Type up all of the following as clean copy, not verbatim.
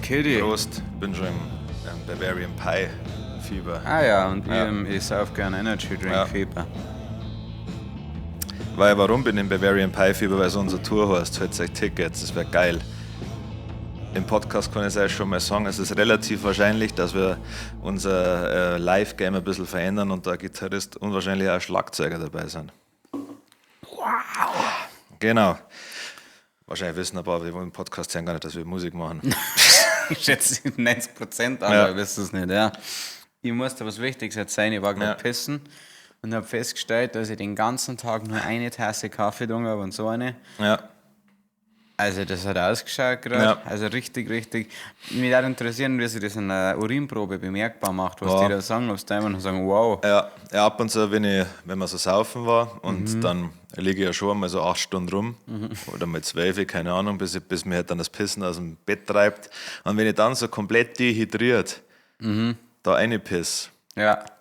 Kitty. Prost, bin schon im Bavarian Pie Fieber. Ah ja, und ich sauf gerne Energy Drink Fieber. Warum bin ich im Bavarian Pie Fieber? Weil es unsere Tour heißt, holt euch Tickets, das wäre geil. Im Podcast kann ich es euch schon mal sagen, es ist relativ wahrscheinlich, dass wir unser Live-Game ein bisschen verändern und der Gitarrist und wahrscheinlich auch Schlagzeuger dabei sind. Wow! Genau. Wahrscheinlich wissen aber, wir wollen im Podcast hören gar nicht, dass wir Musik machen. Ich schätze 90% an, aber wisst es nicht, ja. Ich musste was Wichtiges erzählen, ich war gerade pissen und habe festgestellt, dass ich den ganzen Tag nur eine Tasse Kaffee getrunken habe und so eine. Ja. Also das hat ausgeschaut gerade, also richtig. Mich würde interessieren, wie sich das in der Urinprobe bemerkbar macht, was die da sagen, ob sie da immer noch sagen, wow. Ja, ab und zu, wenn wir so saufen war und dann liege ich ja schon mal so 8 Stunden rum oder mal 12, keine Ahnung, bis mir halt dann das Pissen aus dem Bett treibt. Und wenn ich dann so komplett dehydriert da reinpiss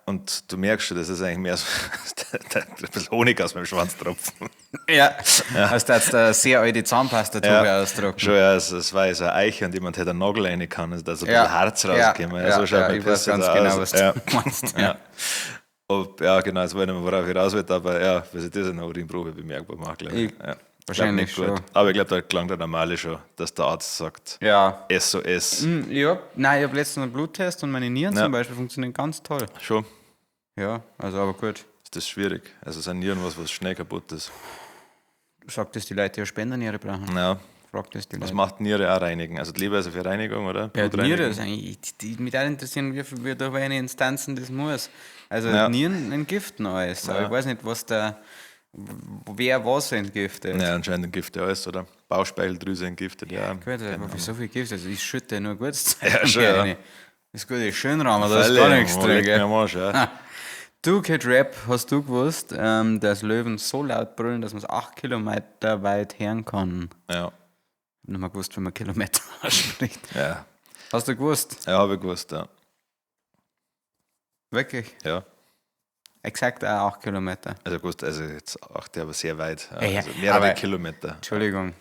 und du merkst schon, das ist eigentlich mehr so ein bisschen Honig aus meinem Schwanz tropfen. Ja. Hast du jetzt eine sehr alte Zahnpastatube ausdrucken? Schon, ja, es war so eine Eiche und jemand hätte einen Nagel rein kann, also da so ein bisschen Harz rausgekommen. Ja, so schaut mein ich weiß Piss ganz aus. genau, was du meinst. Ja, genau, das war nicht mehr, worauf ich raus will, aber ja, wie sich das in der Urinprobe bemerkbar macht, glaube ich. Wahrscheinlich schon. Gut. Aber ich glaube, da klang der Normale schon, dass der Arzt sagt, SOS. Ich habe letztens einen Bluttest und meine Nieren zum Beispiel funktionieren ganz toll. Schon? Ja, also aber gut. Ist das schwierig? Also sind Nieren was schnell kaputt ist? Sagt das die Leute, die eine Spenderniere brauchen? Ja. Fragt das die Was Leute. macht Niere auch reinigen? Also die Leber ist für Reinigung, oder? Ja, die Niere ist eigentlich, mich da interessieren, wie durch welche Instanzen das muss. Also Nieren entgiften alles, aber ich weiß nicht, wer was entgiftet. Ja, anscheinend entgiftet alles, oder? Bauchspeicheldrüse entgiftet, ja. Gut, aber für so viel Gift, also ich schütte nur gutes Ja, schon, ja. Das gute Schönrahmen, da ist gar nichts drin, gell? Du, Kid Rap, hast du gewusst, dass Löwen so laut brüllen, dass man es 8 Kilometer weit hören kann? Ja. Ich habe nicht mal gewusst, wenn man Kilometer spricht. Ja. Hast du gewusst? Ja, habe ich gewusst, ja. Wirklich? Ja. Exakt auch 8 Kilometer. Also jetzt 8, aber sehr weit. Ja, also mehrere Kilometer. Entschuldigung.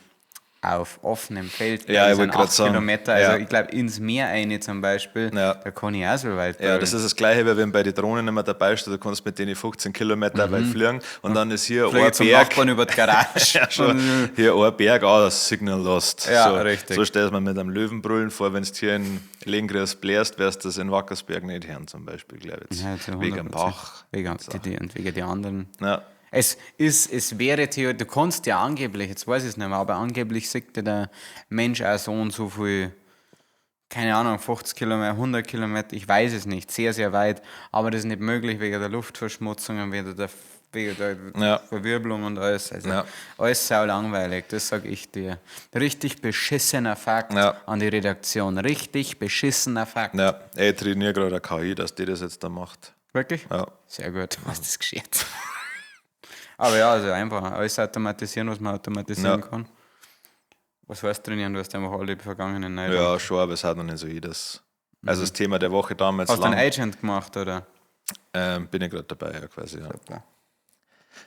Auf offenem Feld, ja, ich sind 8 sagen, Kilometer, also ich glaube ins Meer rein zum Beispiel, da kann ich auch so weit brüllen. Ja, das ist das Gleiche, wie wenn bei den Drohnen immer dabei steht, du kannst mit denen 15 Kilometer weit fliegen und dann ist hier ein zum Berg. Nachbarn über die Garage. Ja, schon, hier ein Berg, das Signal lost. Ja, so, richtig. So stellst man mit einem Löwenbrüllen vor, wenn du hier in Lengries blärst, wirst du das in Wackersberg nicht hören zum Beispiel, glaube ich. Ja, wegen dem Bach. Wegen die anderen. Ja. Es wäre theoretisch, du kannst ja angeblich, jetzt weiß ich es nicht mehr, aber angeblich sagt ja der Mensch auch so und so viel, keine Ahnung, 50 Kilometer, 100 Kilometer, ich weiß es nicht, sehr, sehr weit, aber das ist nicht möglich wegen der Luftverschmutzung und wegen der Verwirbelung und alles. Also alles sau langweilig, das sage ich dir. Richtig beschissener Fakt an die Redaktion, richtig beschissener Fakt. Ja, ich trainiere gerade eine KI, dass die das jetzt da macht. Wirklich? Ja. Sehr gut, hast das geschert. Aber ja, also einfach alles automatisieren, was man automatisieren kann. Was heißt trainieren? Du hast einfach alle die vergangenen Nein. Ja, schon, aber es hat noch nicht so jedes. Also das Thema der Woche damals. Hast du einen Agent gemacht, oder? Bin ich gerade dabei, ja, quasi.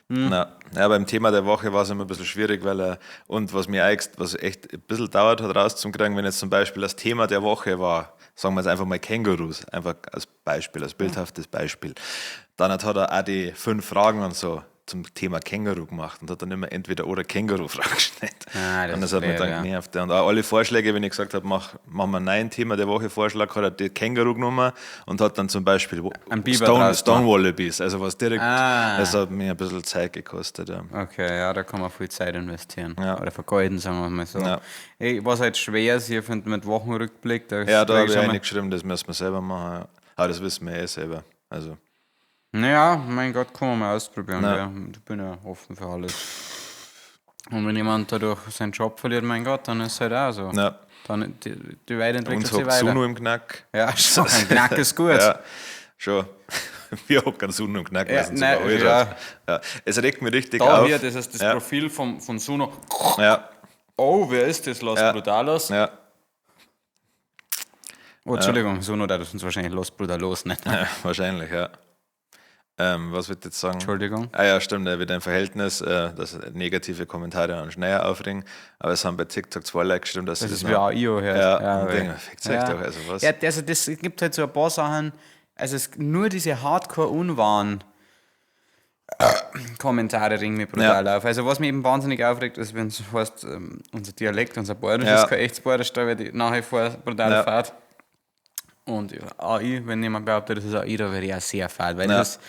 Ja. Ja, beim Thema der Woche war es immer ein bisschen schwierig, weil und was echt ein bisschen dauert hat rauszukriegen, wenn jetzt zum Beispiel das Thema der Woche war, sagen wir jetzt einfach mal Kängurus, einfach als Beispiel, als bildhaftes Beispiel. Dann hat er auch die 5 Fragen und so zum Thema Känguru gemacht und hat dann immer entweder oder Känguru-Fragen gestellt. Und das hat mich dann genervt. Und auch alle Vorschläge, wenn ich gesagt habe, machen wir ein neuen Thema der Woche Vorschlag, hat er die Känguru genommen und hat dann zum Beispiel Stone Wallabies, also was direkt, das hat mir ein bisschen Zeit gekostet. Ja. Okay, ja, da kann man viel Zeit investieren. Oder vergeuden, sagen wir mal so. Ja. Was halt schwer ist, hier mit Wochenrückblick. Da habe ich reingeschrieben, das müssen wir selber machen. Ja. Aber das wissen wir selber. Also. Naja, mein Gott, kann man mal ausprobieren. Ja. Ich bin ja offen für alles. Und wenn jemand dadurch seinen Job verliert, mein Gott, dann ist es halt auch so. Ja. Dann die Welt entwickelt sich weiter. Suno im Knack. Ja, schon, ein Knack ist gut. Ja, schon. Wir hocken Suno im Knack. Es regt mich richtig da auf. Hier, das ist das Profil von Suno. Ja. Oh, wer ist das? Los Brutalos? Ja. Oh, Entschuldigung, Suno, da ist uns wahrscheinlich Los Brutalos, nicht? Ja, wahrscheinlich, ja. Was wird jetzt sagen? Entschuldigung. Ah ja, stimmt, wieder ein Verhältnis, dass negative Kommentare an schneller aufregen. Aber es haben bei TikTok 2 Leute gestimmt, dass Das sie ist das wie noch... AIO hört. Ja, und denke, fickt euch ja. doch, also was? Ja, also das gibt halt so ein paar Sachen, also nur diese Hardcore-Unwahren Kommentare ringen mich brutal auf. Also was mich eben wahnsinnig aufregt, ist, wenn es heißt, unser Dialekt, unser Bayerisch ist kein echtes Bayerisch, da werde ich nachher vor brutal fad. Und AI, wenn jemand behauptet, das ist AI, da werde ich auch sehr fad. Weil das ist,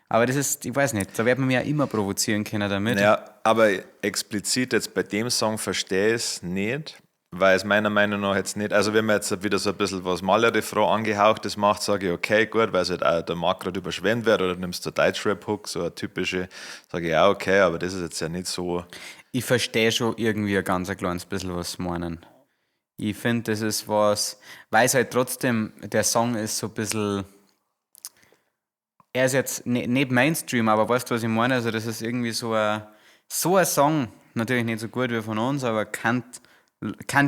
aber das ist, ich weiß nicht, da wird man mich ja immer provozieren können damit. Ja, aber explizit jetzt bei dem Song verstehe ich es nicht, weil es meiner Meinung nach jetzt nicht, also wenn man jetzt wieder so ein bisschen was Maler-Refrain angehauchtes macht, sage ich, okay, gut, weil es halt auch der Markt gerade überschwemmt wird, oder nimmst du Deutschrap-Hook, so eine typische, sage ich, ja, okay, aber das ist jetzt ja nicht so. Ich verstehe schon irgendwie ein ganz kleines bisschen, was sie meinen. Ich finde, das ist was, weil es halt trotzdem, der Song ist so ein bisschen, er ist jetzt nicht Mainstream, aber weißt du, was ich meine? Also das ist irgendwie so ein Song, natürlich nicht so gut wie von uns, aber kann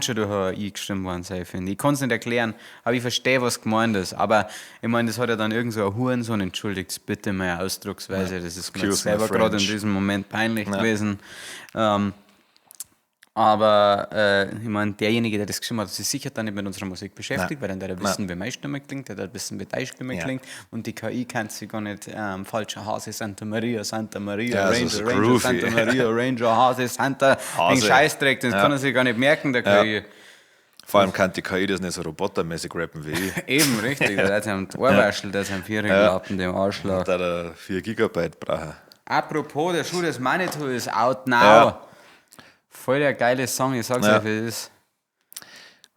schon durch ein I gestimmt worden sein, finde ich. Ich kann es nicht erklären, aber ich verstehe, was gemeint ist. Aber ich meine, das hat ja dann irgend so ein Hurensohn, entschuldigt bitte meine Ausdrucksweise, das ist mir selber gerade in diesem Moment peinlich gewesen. Aber ich meine, derjenige, der das geschrieben hat, sich sicher dann nicht mit unserer Musik beschäftigt, weil dann der wissen, wie meine Stimme klingt, der wissen, wie deine Stimme klingt. Und die KI kennt sich gar nicht. Falscher Hase, Santa Maria, Ja, Ranger, so Ranger, groovy. Santa Maria, Ranger, Hase, Santa. Den Scheißdreck, das kann er sich gar nicht merken, der KI. Vor allem kann die KI das nicht so robotermäßig rappen wie ich. Eben, richtig. Der hat einen Ohrwaschel, der hat einen Vierergelappen, dem Arschloch. Da er 4 Gigabyte brauchen. Apropos, der Schuh des Manitou ist out now. Ja. Voll der geile Song, ich sag's euch, wie es ist.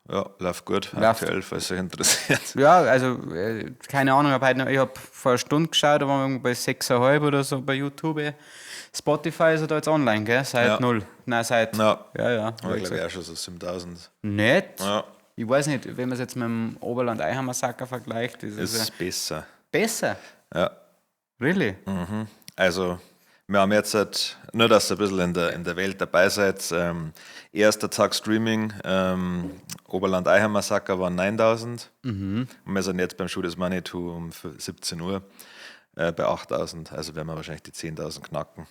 Ja, läuft gut, aktuell, falls euch interessiert. Ja, also keine Ahnung, ich habe vor einer Stunde geschaut, da waren wir bei 6,5 oder so bei YouTube. Spotify ist er da jetzt online, gell? Seit 0. Nein, seit. Ja, ja. aber ich glaube auch schon so 7000. Nicht? Ja, Ich weiß nicht, wenn man es jetzt mit dem Oberland-Eihammer-Sacker vergleicht, ist es besser. besser. Ja. Really? Also, wir haben jetzt halt, nur dass ihr ein bisschen in der Welt dabei seid, erster Tag Streaming, Oberland-Eihammer-Sacker waren 9000. Und wir sind jetzt beim Schuh des Manitou um 17 Uhr bei 8000. Also werden wir wahrscheinlich die 10.000 knacken.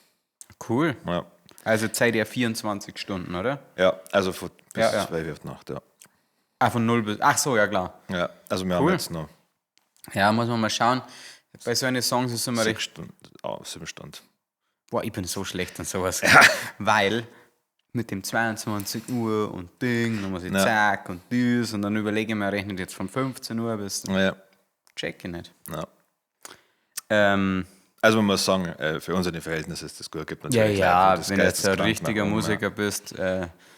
Cool. Ja, Also Zeit ja 24 Stunden, oder? ja, also bis Ja. 2 Uhr auf die Nacht, ja. Ah, von 0 bis. Ach so, ja klar. Ja, also wir haben jetzt noch Ja, muss man mal schauen. Bei so einen Songs ist es immer 6 recht. Stunden, 7 Stunden. Boah, ich bin so schlecht an sowas. Weil mit dem 22 Uhr und Ding, dann muss ich zack und dies und dann überlege ich mir, rechne ich jetzt von 15 Uhr bis. Ja. Check ich nicht. Ja. Ähm, Also man muss sagen, für unsere Verhältnisse ist das gut. Gibt ja, natürlich Leute, die das wenn du jetzt ein geisteskrank richtiger machen, Musiker bist,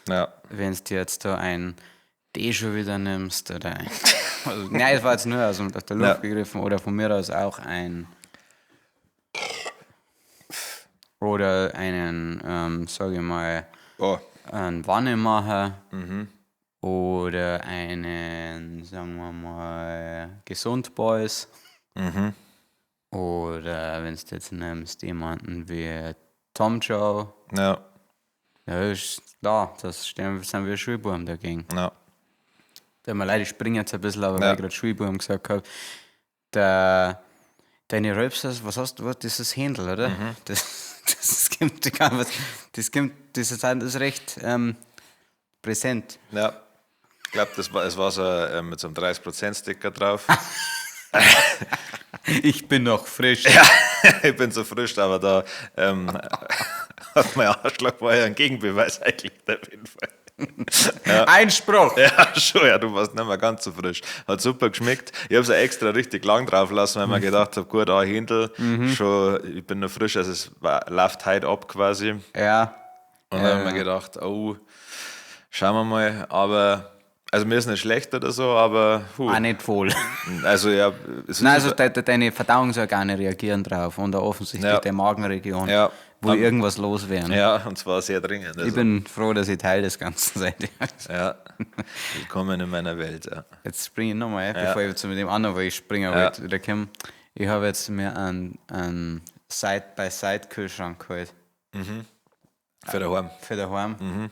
Ja. wenn du jetzt da ein D schon wieder nimmst oder ein. Also, nein, das war jetzt nur aus der Luft gegriffen oder von mir aus auch ein. Oder einen, sage ich mal, einen Wannemacher oder einen, sagen wir mal, Gesundboys. Oder wenn du jetzt nimmst, jemanden wie Tom Joe. Ja. Ja, ist da, sind wir Schulbuben dagegen. Ja. Tut mir leid, ich springe jetzt ein bisschen, aber weil ich gerade Schulbuben gesagt habe. Deine Röpsers, was hast du, was, das ist Händel, oder? Das ist recht präsent. Ja. Ich glaube, es war so mit so einem 30%-Sticker drauf. Ich bin noch frisch. Ja, ich bin so frisch, aber da hat mein Arschloch war ja ein Gegenbeweis eigentlich auf jeden Fall. Einspruch! Ja, schon, ja, du warst nicht mehr ganz so frisch. Hat super geschmeckt. Ich habe es extra richtig lang drauf lassen, weil ich mir gedacht habe, gut, Händel, schon, ich bin noch frisch, also es läuft heute ab quasi. Ja. Und dann habe ich mir gedacht, oh, schauen wir mal, aber, also mir ist nicht schlecht oder so, aber Auch nicht voll. Also ja, Nein, also deine Verdauungsorgane reagieren drauf und auch offensichtlich die Magenregion, wo irgendwas los wäre. Ja, und zwar sehr dringend. Also. Ich bin froh, dass ich Teil des Ganzen seid. Ja, willkommen in meiner Welt. Ja. Jetzt springe ich nochmal, bevor ich zu mit dem anderen, wo ich springen wollte, wieder komme. Ich habe jetzt mir einen Side-by-Side-Kühlschrank geholt. Für daheim. Für daheim.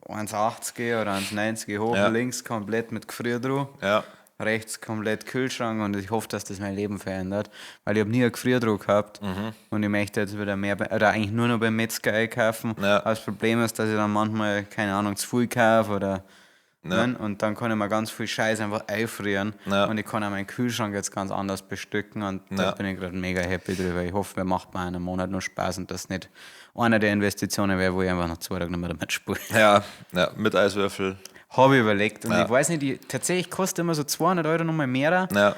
1,80 oder 1,90 hoch, links komplett mit Gefrier drauf. Ja. rechts komplett Kühlschrank und ich hoffe, dass das mein Leben verändert, weil ich habe nie einen Gefriertruck gehabt und ich möchte jetzt wieder mehr, oder eigentlich nur noch beim Metzger einkaufen. Ja. Das Problem ist, dass ich dann manchmal, keine Ahnung, zu viel kaufe oder und dann kann ich mir ganz viel Scheiß einfach einfrieren und ich kann auch meinen Kühlschrank jetzt ganz anders bestücken und da bin ich gerade mega happy drüber. Ich hoffe, mir macht mir einen Monat noch Spaß und das nicht eine der Investitionen wäre, wo ich einfach nach 2 Tagen nicht mehr damit spiele. Ja, mit Eiswürfel. Habe ich überlegt und ich weiß nicht, tatsächlich kostet immer so 200 Euro nochmal mehr, Ja.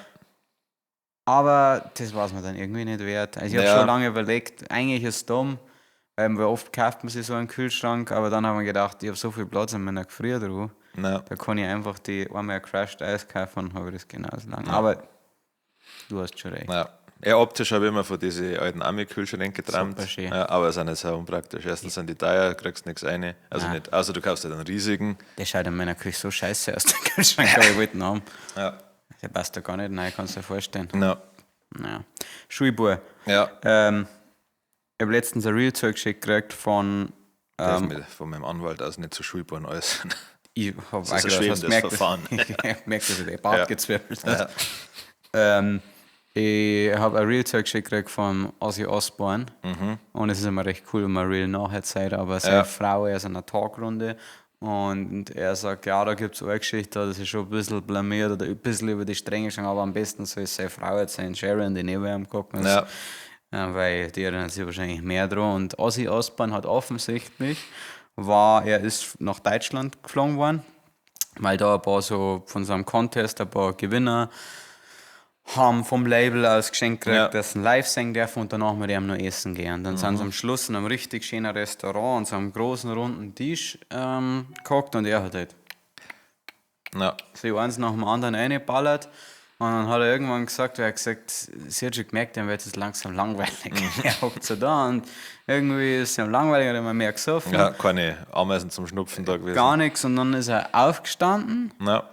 aber das war es mir dann irgendwie nicht wert. Also ich habe schon lange überlegt, eigentlich ist es dumm, weil oft kauft man sich so einen Kühlschrank, aber dann haben wir gedacht, ich habe so viel Platz in meiner Gefriertruhe, da kann ich einfach die einmal Crushed Eis kaufen und habe das genauso lang. Aber du hast schon recht. Ja, optisch habe ich immer von diesen alten Ami-Kühlschränken geträumt. Super schön. Ja, aber sind nicht so unpraktisch. Erstens sind die teuer, kriegst nichts rein. Also nicht, außer du kaufst halt einen riesigen. Der schaut in meiner Küche so scheiße aus, der Kühlschrank, aber ich wollte ihn haben. Ja. Der passt da gar nicht rein, kannst du dir vorstellen. Ja. Naja. Schulbuhr. Ja. Ich habe letztens ein Reel zurückgeschickt gekriegt von. Darf mich von meinem Anwalt aus nicht zu Schulbuhren äußern. Ich habe Das ist ein schwebendes Verfahren. Ich merke, dass ich den Bart gezwirbelt hat. Ich habe ein Reel zurückgeschickt gekriegt von Ozzy Osbourne und es ist immer recht cool, wenn man Reel nachher zeigt, aber seine Frau, er ist in einer Talkrunde und er sagt, ja, da gibt es eine Geschichte, das ist schon ein bisschen blamiert oder ein bisschen über die Stränge gegangen, aber am besten soll es seine Frau jetzt sein, Sharon, die neben ihm gucken ist, weil die erinnert sich wahrscheinlich mehr dran. Und Ozzy Osbourne hat offensichtlich, er ist nach Deutschland geflogen worden, weil da ein paar so von so einem Contest, ein paar Gewinner haben vom Label aus geschenkt gekriegt, dass sie live singen dürfen und danach mit ihm noch essen gehen. Und dann sind sie am Schluss in einem richtig schönen Restaurant und so einem großen runden Tisch gehockt und er hat halt so eins nach dem anderen reingeballert. Und dann hat er irgendwann gesagt, sie hat schon gemerkt, dann wird es langsam langweilig. Er hockt so da und irgendwie ist es ihm langweilig, hat immer mehr gesoffen. Ja, keine Ameisen zum Schnupfen da gewesen. Gar nichts. Und dann ist er aufgestanden, Ja.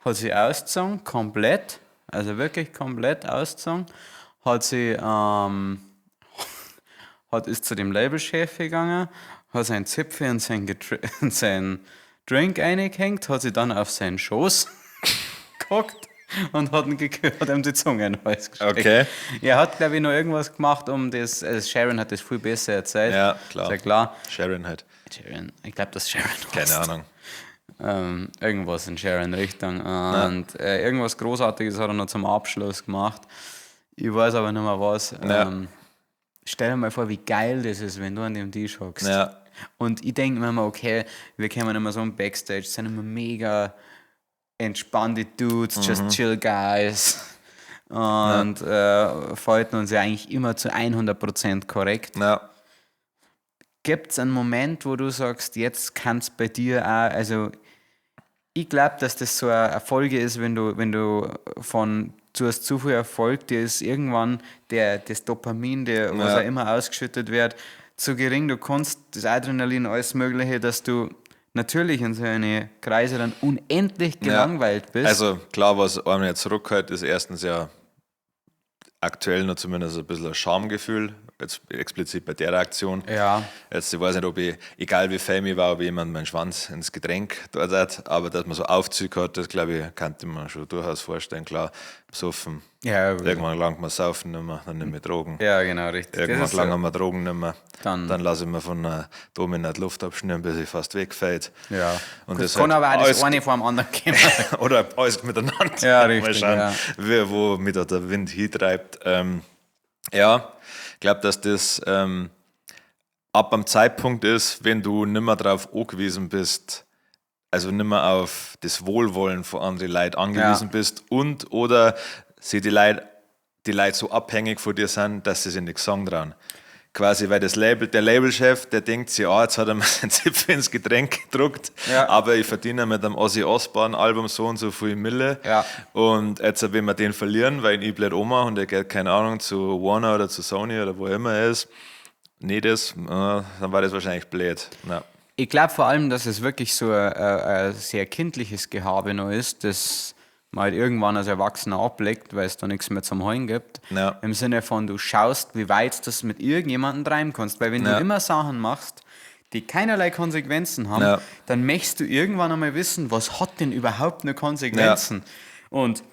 hat sich ausgezogen, komplett, also wirklich komplett ausgezogen, ist zu dem Labelchef gegangen, hat seinen Zipfel in seinen Drink eingehängt, hat sich dann auf seinen Schoß gehockt und hat ihm die Zunge in den Hals gesteckt. Okay. Er hat, glaube ich, noch irgendwas gemacht, um das, also Sharon hat das viel besser erzählt. Ja, klar. Sehr klar. Sharon halt. Sharon, ich glaube, das Sharon Keine Ahnung. Irgendwas in Sharon-Richtung. Und irgendwas Großartiges hat er noch zum Abschluss gemacht. Ich weiß aber nicht mehr was. Stell dir mal vor, wie geil das ist, wenn du an dem Tisch hockst. Ja. Und ich denke mir immer, okay, wir kommen immer so im Backstage, sind immer mega entspannte Dudes, just chill guys. Und verhalten uns ja eigentlich immer zu 100% korrekt. Ja. Gibt es einen Moment, wo du sagst, jetzt kann es bei dir auch, also ich glaube, dass das so eine Folge ist, wenn du du hast zu viel Erfolg, dir ist irgendwann das Dopamin, was auch immer ausgeschüttet wird, zu gering, du kannst das Adrenalin, alles Mögliche, dass du natürlich in so eine Kreise dann unendlich gelangweilt bist. Also klar, was einem jetzt zurückhält, ist erstens ja aktuell noch zumindest ein bisschen ein Schamgefühl, jetzt explizit bei der Aktion. Ja. Jetzt, ich weiß nicht, ob ich, egal wie fame ich war, ob jemand meinen Schwanz ins Getränk dort hat, aber dass man so Aufzüge hat, das glaube ich, könnte man schon durchaus vorstellen. Klar, besoffen. Ja, irgendwann langt man saufen nicht mehr, dann nicht mehr Drogen. Ja, genau, richtig. Irgendwann langen wir Drogen nicht mehr. Dann lasse ich mir von einer Domina die Luft abschnüren, bis ich fast wegfällt. Ja. Und das das kann halt aber auch das alles- eine vor dem anderen gehen. Oder alles miteinander. Ja, richtig, Mal schauen, wo mich da der Wind hintreibt. Ja, ich glaube, dass das ab am Zeitpunkt ist, wenn du nicht mehr darauf angewiesen bist, also nicht mehr auf das Wohlwollen von anderen Leuten angewiesen bist und oder sie die Leute so abhängig von dir sind, dass sie sich nichts sagen dran. Quasi, weil der Labelchef, der denkt sich, jetzt hat er mir seinen Zipfel ins Getränk gedruckt, aber ich verdiene mit dem Ozzy Osbourne Album so und so viel Mille. Ja. Und jetzt, wenn wir den verlieren, weil ich blöd Oma und er geht, keine Ahnung, zu Warner oder zu Sony oder wo immer er ist, dann war das wahrscheinlich blöd. Ja. Ich glaube vor allem, dass es wirklich so ein sehr kindliches Gehabe noch ist, das man halt irgendwann als Erwachsener ablegt, weil es da nichts mehr zum Heulen gibt. Ja. Im Sinne von, du schaust, wie weit du das mit irgendjemandem treiben kannst. Weil wenn du immer Sachen machst, die keinerlei Konsequenzen haben, dann möchtest du irgendwann einmal wissen, was hat denn überhaupt eine Konsequenzen? Und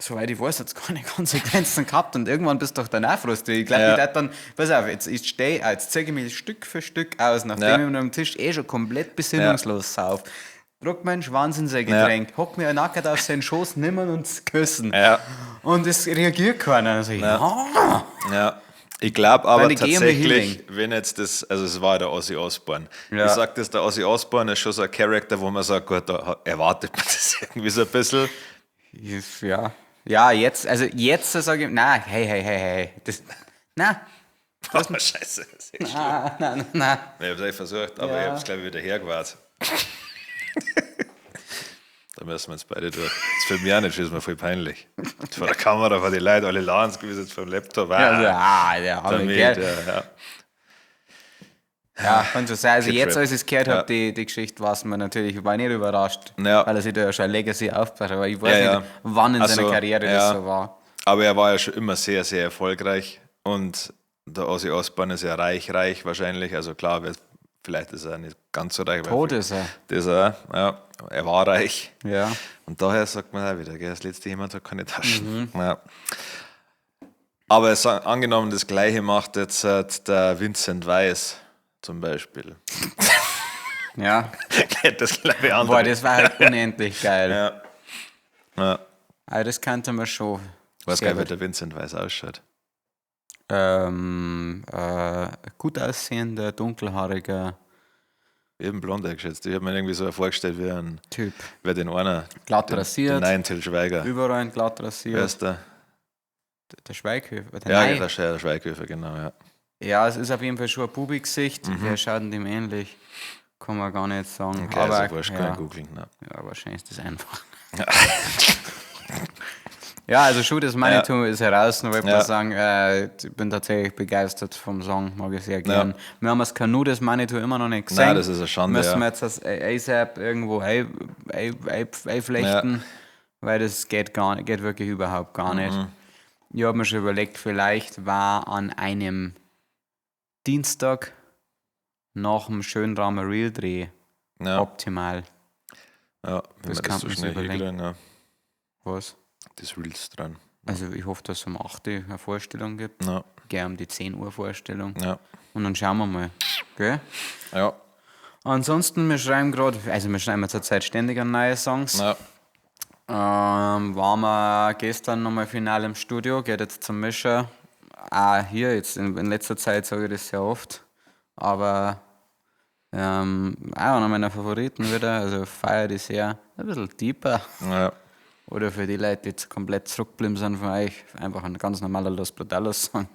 soweit ich weiß, hat es keine Konsequenzen gehabt und irgendwann bist du doch dann auch frustriert. Ich glaube, ich dachte dann, pass auf, jetzt zeige ich mich Stück für Stück aus, nachdem ich mit am Tisch schon komplett besinnungslos sauf. Druck meinen Schwanz in sein Getränk, hock mir nackert auf seinen Schoß, nimmer und küssen. Ja. Und es reagiert keiner. Also, Ja. Ich glaube aber Weil die gehen mit tatsächlich, wenn jetzt das, also es war der Ozzy Osbourne. Ja. Ich sag das, der Ozzy Osbourne ist schon so ein Charakter, wo man sagt, gut, da erwartet man das irgendwie so ein bisschen. Ja. Ja, jetzt sage ich, nein, hey. Nein. Oh, scheiße. Nein. Ich habe es echt versucht, aber ich habe es, glaube ich, wieder hergewartet. Da müssen wir jetzt beide durch. Das ist für mich auch nicht, das ist mir voll peinlich. Vor der Kamera, vor die Leute, alle lachen es gewesen, jetzt vom Laptop. Der arme Kerl. Ja. Ja, kann schon sein. Also Kid jetzt, Rap. als ich es gehört habe, die Geschichte, war es mir natürlich, ich war nicht überrascht, Ja. weil er sich da ja schon ein Legacy aufgebaut hat, aber ich weiß Ja. nicht, wann in Also, seiner Karriere das so war. Aber er war ja schon immer sehr, sehr erfolgreich und der Ozzy Osbourne ist ja reich wahrscheinlich. Also klar, vielleicht ist er nicht ganz so reich. Tot ist er. Das ja, er war reich. Ja. Und daher sagt man auch wieder, gell, das letzte jemand hat keine Taschen. Ja. Aber angenommen, das Gleiche macht jetzt der Vincent Weiss zum Beispiel. Ja. Das glaube ich Boah, andere. das war halt unendlich geil. Ja. Aber das kannte man schon. Was sehr geil, wie gut. der Vincent Weiss ausschaut. Gut aussehender, dunkelhaariger Eben blond eingeschätzt. Ich habe mir irgendwie so vorgestellt wie ein Typ. Wer den einer? Glatt Den rasiert, Nein, Till Schweiger. überall glatt Wer rasiert. ist der? Der Schweighöfer. Der Ja, Nei. der Schweighöfer, genau, ja. Ja, es ist auf jeden Fall schon ein Bubi-Gesicht. Der schaut dem ähnlich. Kann man gar nicht sagen. Okay, aber also wurscht, kann ja, ich googeln. Ne? ja, wahrscheinlich ist das einfach. Ja, also schon, das Manitou ist heraus. Nur wollte ich mal sagen, ich bin tatsächlich begeistert vom Song. Mag ich sehr gern. Wir haben das Kanu des Manitou immer noch nicht gesehen. Nein, das ist eine Schande, Müssen wir ja. jetzt das ASAP irgendwo einflechten, weil das geht wirklich überhaupt gar nicht. Ich habe mir schon überlegt, vielleicht war an einem Dienstag nach dem Schönraumer Real-Dreh Ja, optimal. ja, wenn Das wir kann das so man sich schnell überlegen. hinkriegen, ja. Was? Das Reels dran. Also ich hoffe, dass es um 8 Uhr eine Vorstellung gibt. Ja, Gerne um die 10 Uhr Vorstellung. ja, Und dann schauen wir mal. Gell? ja. Ansonsten, wir schreiben zurzeit ständig an neue Songs. Ja, Waren wir gestern nochmal final im Studio, geht jetzt zum Mischer. Hier, jetzt in letzter Zeit sage ich das sehr oft. Aber auch einer meiner Favoriten wieder, also feiere die sehr. Ein bisschen deeper. ja. Oder für die Leute, die jetzt komplett zurückgeblieben sind von euch, einfach ein ganz normaler Los Brutalos Song.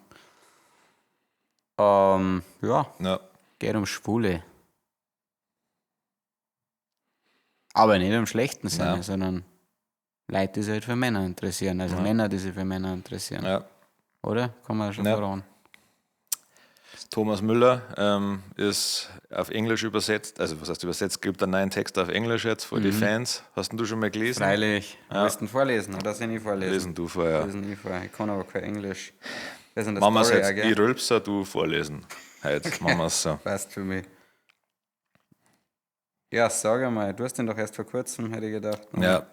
Ja, Ja, geht um Schwule. Aber nicht im schlechten Sinne, Ja. sondern Leute, die sich halt für Männer interessieren. Also Männer, die sich für Männer interessieren. ja. Oder? Kann man schon Ja. verraten. Thomas Müller ist auf Englisch übersetzt, also was heißt übersetzt, gibt einen neuen Text auf Englisch jetzt für die Fans. Hast du schon mal gelesen? Freilich. Willst du ihn vorlesen oder soll ich nicht vorlesen? Lesen du vorher. Lesen ich vor. Ich kann aber kein Englisch. Das ist in der Machen wir es Story, jetzt, gell? ich rülpse, du vorlesen. Heute machen wir es so. Passt für mich. Ja, sag einmal, du hast den doch erst vor kurzem, hätte ich gedacht. Ja,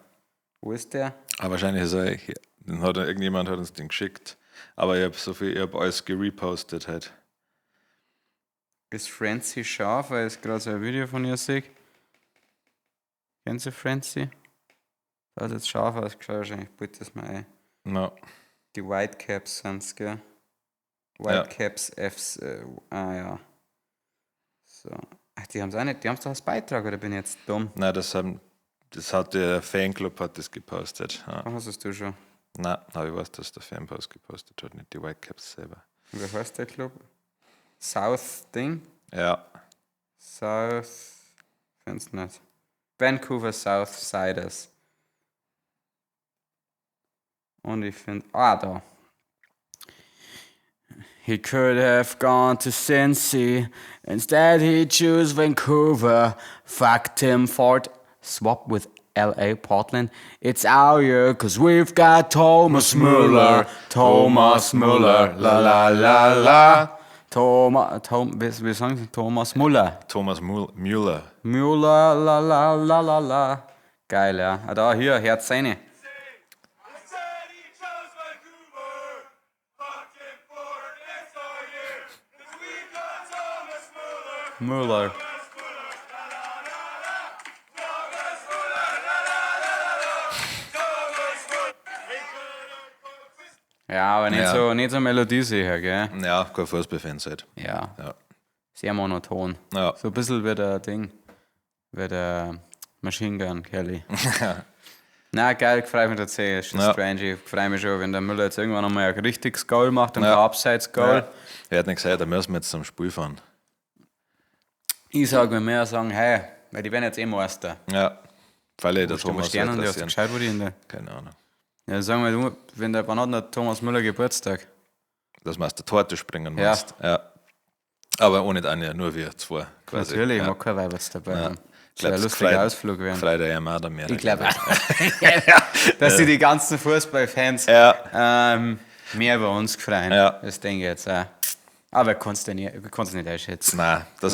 Wo ist der? aber wahrscheinlich ist er hier. Irgendjemand hat uns den geschickt. Aber ich habe alles gerepostet halt. Ist Francie scharf, weil ich gerade so ein Video von ihr sehe. Kennst du Francie? Da hat jetzt scharf ausgeschaut, wahrscheinlich bitte das mal ein. No. Die Whitecaps sind's, gell? Whitecaps Fs, ja. So. Ach, die haben's auch nicht, die haben's doch als Beitrag, oder bin ich jetzt dumm? Nein, das hat der Fanclub hat das gepostet. Ja. Was hast du schon? Nein, aber ich weiß, dass der Fanpost gepostet hat, nicht die Whitecaps selber. Wie heißt der Club? South Ding? Ja, South. Find's nicht. Vancouver Southsiders. Und ich finde. Da. He could have gone to Cincy. Instead, he chose Vancouver. Fuck Tim Ford. Swap with LA Portland. It's our year, cause we've got Thomas Müller. Thomas Müller. La la la la. Wie sagen sie? Thomas Müller. Thomas Müller. Müller, la la la la la. Geil, ja. Da, hier, Herz seine. Müller. Ja, aber nicht so melodiesicher, gell? Ja, kein Fußballfans halt. Ja. Ja. Sehr monoton. Ja. So ein bisschen wie der Ding. Wie der Machine Gun Kelly. Na, geil, freut mich tatsächlich. Ist schon strange. Ich freue mich schon, wenn der Müller jetzt irgendwann einmal ein richtiges Goal macht und kein Abseits-Goal. Ja. Er hat nicht gesagt, da müssen wir jetzt zum Spiel fahren. Ich sage, wenn wir sagen, hey, weil die werden jetzt Meister. Ja. Weil der Wo Thomas stehen und die hast du interessieren. gescheit, wo die in der. Keine Ahnung. Ja, sagen wir, du, wenn der wann hat der Thomas Müller Geburtstag? Dass man aus der Torte springen musst. Ja. Aber ohne Anja, nur wir zwei. Quasi. Natürlich, ich ja. mag kein Weibers dabei haben. Das wäre ein Glaubst, lustiger Ausflug werden. Freut ja mehr oder mehr. Ich glaube, dass die ganzen Fußballfans mehr über uns freuen. Ja. Das denke ich jetzt auch. Aber ich kann es nicht einschätzen. Nein, das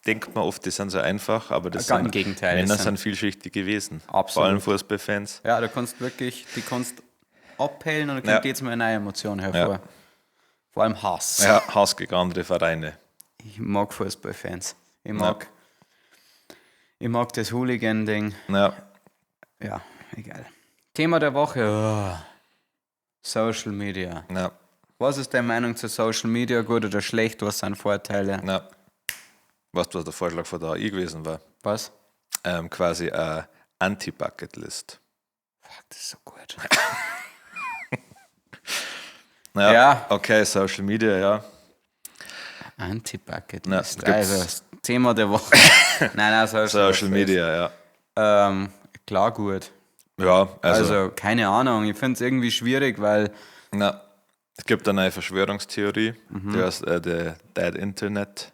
denkt man oft, die sind so einfach, aber das Ganz im sind, Gegenteil, Männer das sind- sind vielschichtig gewesen. Absolut. Vor allem Fußballfans. Ja, du kannst wirklich, die kannst abhellen und dann kommt jetzt mal eine neue Emotion hervor. Ja. Vor allem Hass. Ja, Hass gegen andere Vereine. Ich mag Fußballfans. Ich mag das Hooligan-Ding. Ja, Ja, egal. Thema der Woche. Oh. Social Media. ja, Was ist deine Meinung zu Social Media? Gut oder schlecht? Was sind Vorteile? ja. Weißt du, was der Vorschlag von der AI gewesen war? Was? Quasi eine Anti-Bucket-List. Fuck, das ist so gut. Ja, okay, Social Media, ja. Anti-Bucket Na, List. gibt's- Also, das Thema der Woche. nein, Social Media, ja. Klar gut. Ja, Also, keine Ahnung. Ich finde es irgendwie schwierig, weil es gibt eine neue Verschwörungstheorie, die heißt der Dead Internet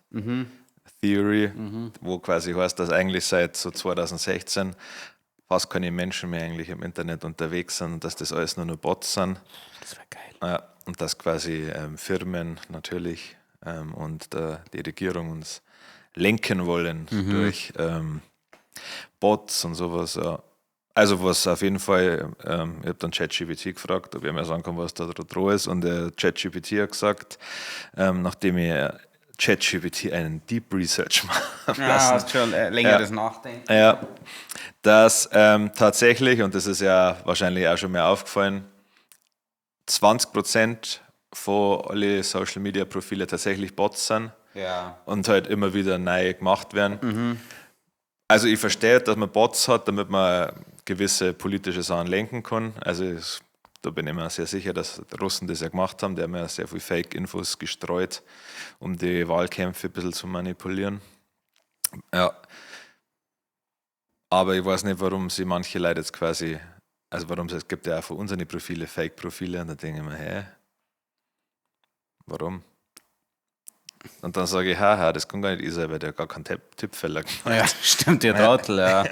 Theory, wo quasi heißt, dass eigentlich seit so 2016 fast keine Menschen mehr eigentlich im Internet unterwegs sind, dass das alles nur Bots sind. das wäre geil. Ja, und dass quasi Firmen natürlich und die Regierung uns lenken wollen durch Bots und sowas. Ja. Also was auf jeden Fall, ich habe dann ChatGPT gefragt, ob er mir sagen kann, was da dran ist. Und ChatGPT hat gesagt, nachdem ich ChatGPT einen Deep Research machen Ja, lassen, hast schon längeres Nachdenken. ja, dass tatsächlich, und das ist ja wahrscheinlich auch schon mehr aufgefallen, 20% von alle Social Media Profile tatsächlich Bots sind Ja. und halt immer wieder neu gemacht werden. Also ich verstehe, dass man Bots hat, damit man gewisse politische Sachen lenken kann. Also da bin ich mir sehr sicher, dass die Russen das ja gemacht haben. Die haben ja sehr viel Fake-Infos gestreut, um die Wahlkämpfe ein bisschen zu manipulieren. Ja. Aber ich weiß nicht, warum sie manche Leute jetzt quasi, also warum es gibt ja auch von unseren Profile Fake-Profile und da denke ich mir, hä? Warum? Und dann sage ich, haha, das kann gar nicht ich sein, weil der gar keinen Tippfehler gemacht hat. Ja, stimmt, ihr Trottel, ja.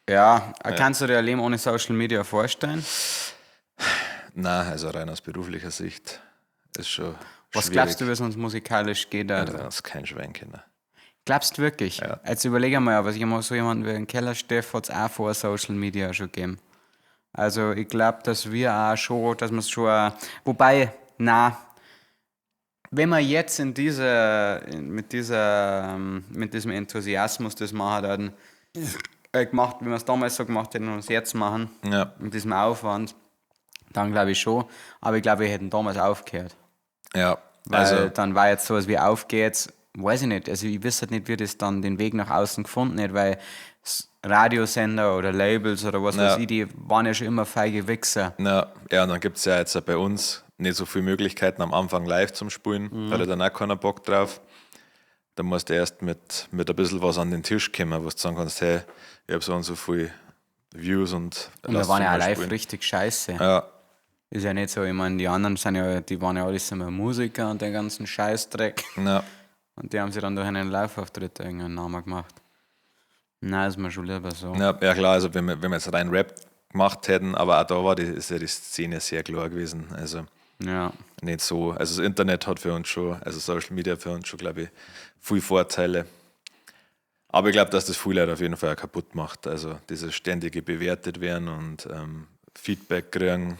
Ja, kannst du dir ein Leben ohne Social Media vorstellen? Nein, also rein aus beruflicher Sicht ist schon Was schwierig. glaubst du, wie es uns musikalisch geht? Ja, Also? da ist kein Schwein kennen. Glaubst du wirklich? Ja. Jetzt überlege mal, aber so jemanden wie ein Kellersteff hat es auch vor Social Media schon gegeben. Also ich glaube, dass wir auch schon, dass man es schon, wobei, wenn man jetzt mit diesem Enthusiasmus das machen, dann gemacht, wenn wir es damals so gemacht hätten und es jetzt machen, Ja, mit diesem Aufwand, dann glaube ich schon. Aber ich glaube, wir hätten damals aufgehört. ja. Weil Also, dann war jetzt sowas wie aufgeht, weiß ich nicht. Also ich weiß halt nicht, wie das dann den Weg nach außen gefunden hat, weil Radiosender oder Labels oder was weiß ich, die waren ja schon immer feige Wichser. ja, und dann gibt es ja jetzt auch bei uns nicht so viele Möglichkeiten am Anfang live zum Spielen. Da hat dann auch keiner Bock drauf. Da musst du erst mit ein bisschen was an den Tisch kommen, wo du sagen kannst, hey, ich habe so und so viele Views und Und da lass waren ja mal auch live spielen. richtig scheiße. Ja, Ist ja nicht so, ich meine, die anderen sind ja, die waren ja alles immer Musiker und den ganzen Scheißdreck. ja, Und die haben sich dann durch einen Live-Auftritt irgendeinen Namen gemacht. Nein, ist mir schon lieber so. ja, klar, also wenn wir jetzt rein Rap gemacht hätten, aber auch da war ist ja die Szene sehr klar gewesen. Also Ja. nicht so. Also das Internet hat für uns schon, also Social Media für uns schon, glaube ich, viele Vorteile. Aber ich glaube, dass das viele Leute auf jeden Fall auch kaputt macht. Also dieses ständige bewertet werden und Feedback kriegen,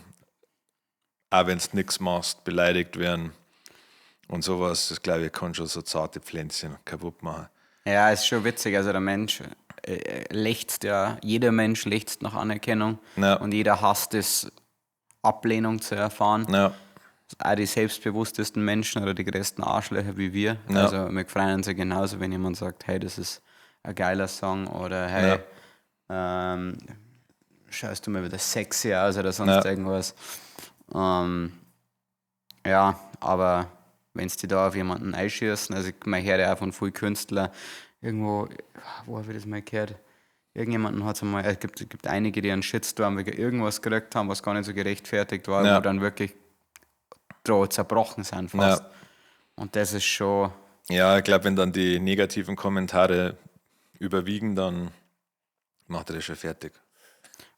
auch wenn du nichts machst, beleidigt werden. Und sowas, das glaube ich, kann schon so zarte Pflänzchen kaputt machen. Ja, ist schon witzig. Also der Mensch lechzt ja, jeder Mensch lechzt nach Anerkennung Ja. und jeder hasst es, Ablehnung zu erfahren. Ja, Auch die selbstbewusstesten Menschen oder die größten Arschlöcher wie wir. Ja. Also wir freuen uns ja genauso, wenn jemand sagt, hey, das ist ein geiler Song oder hey, schaust du mal wieder sexy aus oder sonst Ja. irgendwas. Ja, aber wenn sie da auf jemanden einschießen, also man hört ja auch von vielen Künstlern, irgendwo, wo habe ich das mal gehört? Irgendjemanden hat es einmal, es gibt einige, die einen Shitstorm wegen irgendwas gekriegt haben, was gar nicht so gerechtfertigt war, Ja. wo dann wirklich drauf zerbrochen sind fast. Ja. Und das ist schon, Ja, ich glaube, wenn dann die negativen Kommentare überwiegen, dann macht er das schon fertig.